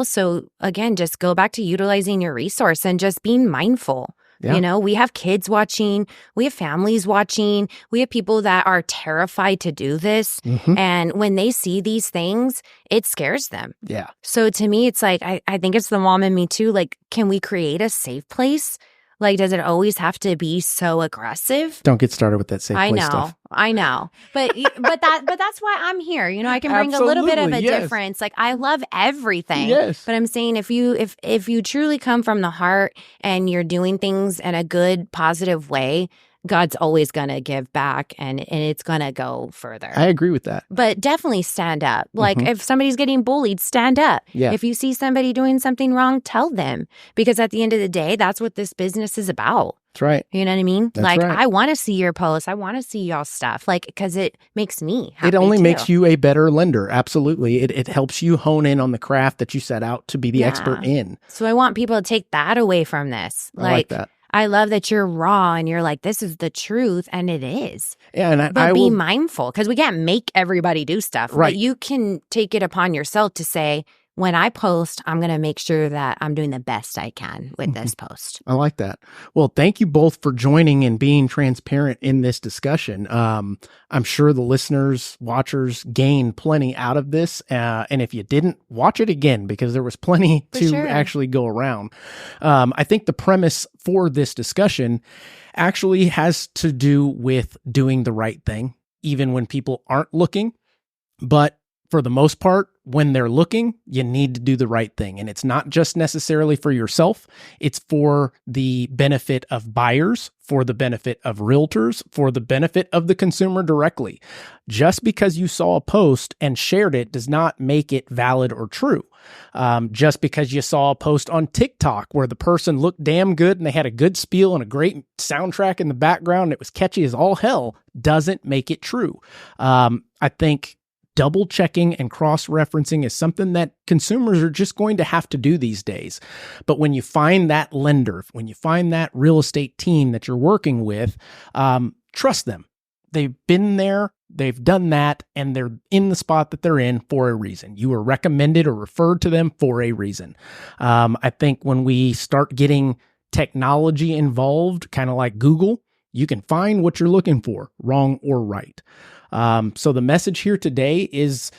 So again, just go back to utilizing your resource and just being mindful. Yeah. You know, we have kids watching, we have families watching, we have people that are terrified to do this. And when they see these things, it scares them. Yeah. So to me, it's like, I think it's the mom in me too. Like, can we create a safe place? Like, does it always have to be so aggressive? Don't get started with that safe place stuff. I know. But that's why I'm here. You know, I can bring a little bit of a difference. Like, I love everything. Yes. But I'm saying if you truly come from the heart and you're doing things in a good, positive way, God's always going to give back and it's going to go further. I agree with that. But definitely stand up. Like if somebody's getting bullied, stand up. Yeah. If you see somebody doing something wrong, tell them. Because at the end of the day, that's what this business is about. That's right. You know what I mean? That's like, right. I want to see your posts. I want to see y'all stuff. Like, because it makes me happy. It only too. makes you a better lender. Absolutely. It helps you hone in on the craft that you set out to be the expert in. So I want people to take that away from this. I like that. I love that you're raw and you're like, this is the truth, and it is. Yeah, and but be mindful, because we can't make everybody do stuff. Right. But you can take it upon yourself to say, when I post, I'm going to make sure that I'm doing the best I can with this post. I like that. Well, thank you both for joining and being transparent in this discussion. I'm sure the listeners, watchers gained plenty out of this. And if you didn't, watch it again, because there was plenty to actually go around. I think the premise for this discussion actually has to do with doing the right thing, even when people aren't looking. But for the most part, when they're looking, you need to do the right thing. And it's not just necessarily for yourself. It's for the benefit of buyers, for the benefit of realtors, for the benefit of the consumer directly. Just because you saw a post and shared it does not make it valid or true. Just because you saw a post on TikTok where the person looked damn good and they had a good spiel and a great soundtrack in the background and it was catchy as all hell doesn't make it true. I think double checking and cross-referencing is something that consumers are just going to have to do these days. But when you find that lender, when you find that real estate team that you're working with, trust them. They've been there, they've done that, and they're in the spot that they're in for a reason. You were recommended or referred to them for a reason. I think when we start getting technology involved, kind of like Google, you can find what you're looking for, wrong or right. So the message here today is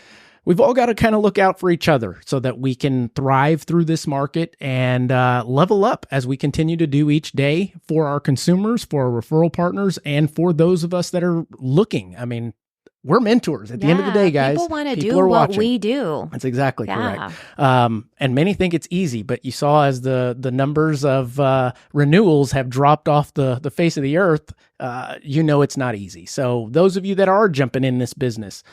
we've all got to kind of look out for each other so that we can thrive through this market and level up as we continue to do each day for our consumers, for our referral partners, and for those of us that are looking. I mean, we're mentors at the end of the day, guys. People want to do what watching. We do. That's exactly correct. And many think it's easy, but you saw as the numbers of renewals have dropped off the face of the earth, you know it's not easy. So those of you that are jumping in this business,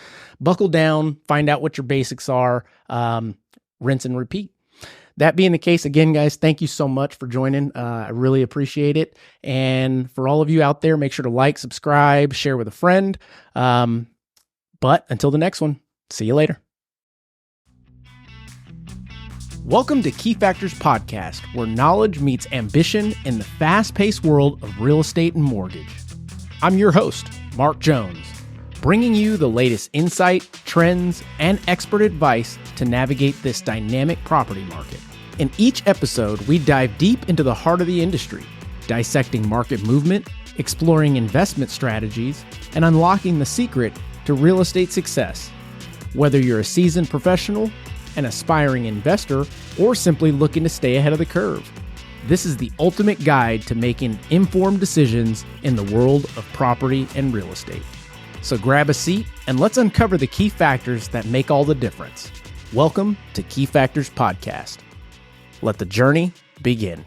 buckle down, find out what your basics are, rinse and repeat. That being the case, again, guys, thank you so much for joining. I really appreciate it. And for all of you out there, make sure to like, subscribe, share with a friend. But until the next one, see you later. Welcome to Key Factors Podcast, where knowledge meets ambition in the fast-paced world of real estate and mortgage. I'm your host, Mark Jones, bringing you the latest insight, trends, and expert advice to navigate this dynamic property market. In each episode, we dive deep into the heart of the industry, dissecting market movement, exploring investment strategies, and unlocking the secret to real estate success. Whether you're a seasoned professional, an aspiring investor, or simply looking to stay ahead of the curve, this is the ultimate guide to making informed decisions in the world of property and real estate. So grab a seat and let's uncover the key factors that make all the difference. Welcome to Key Factors Podcast. Let the journey begin.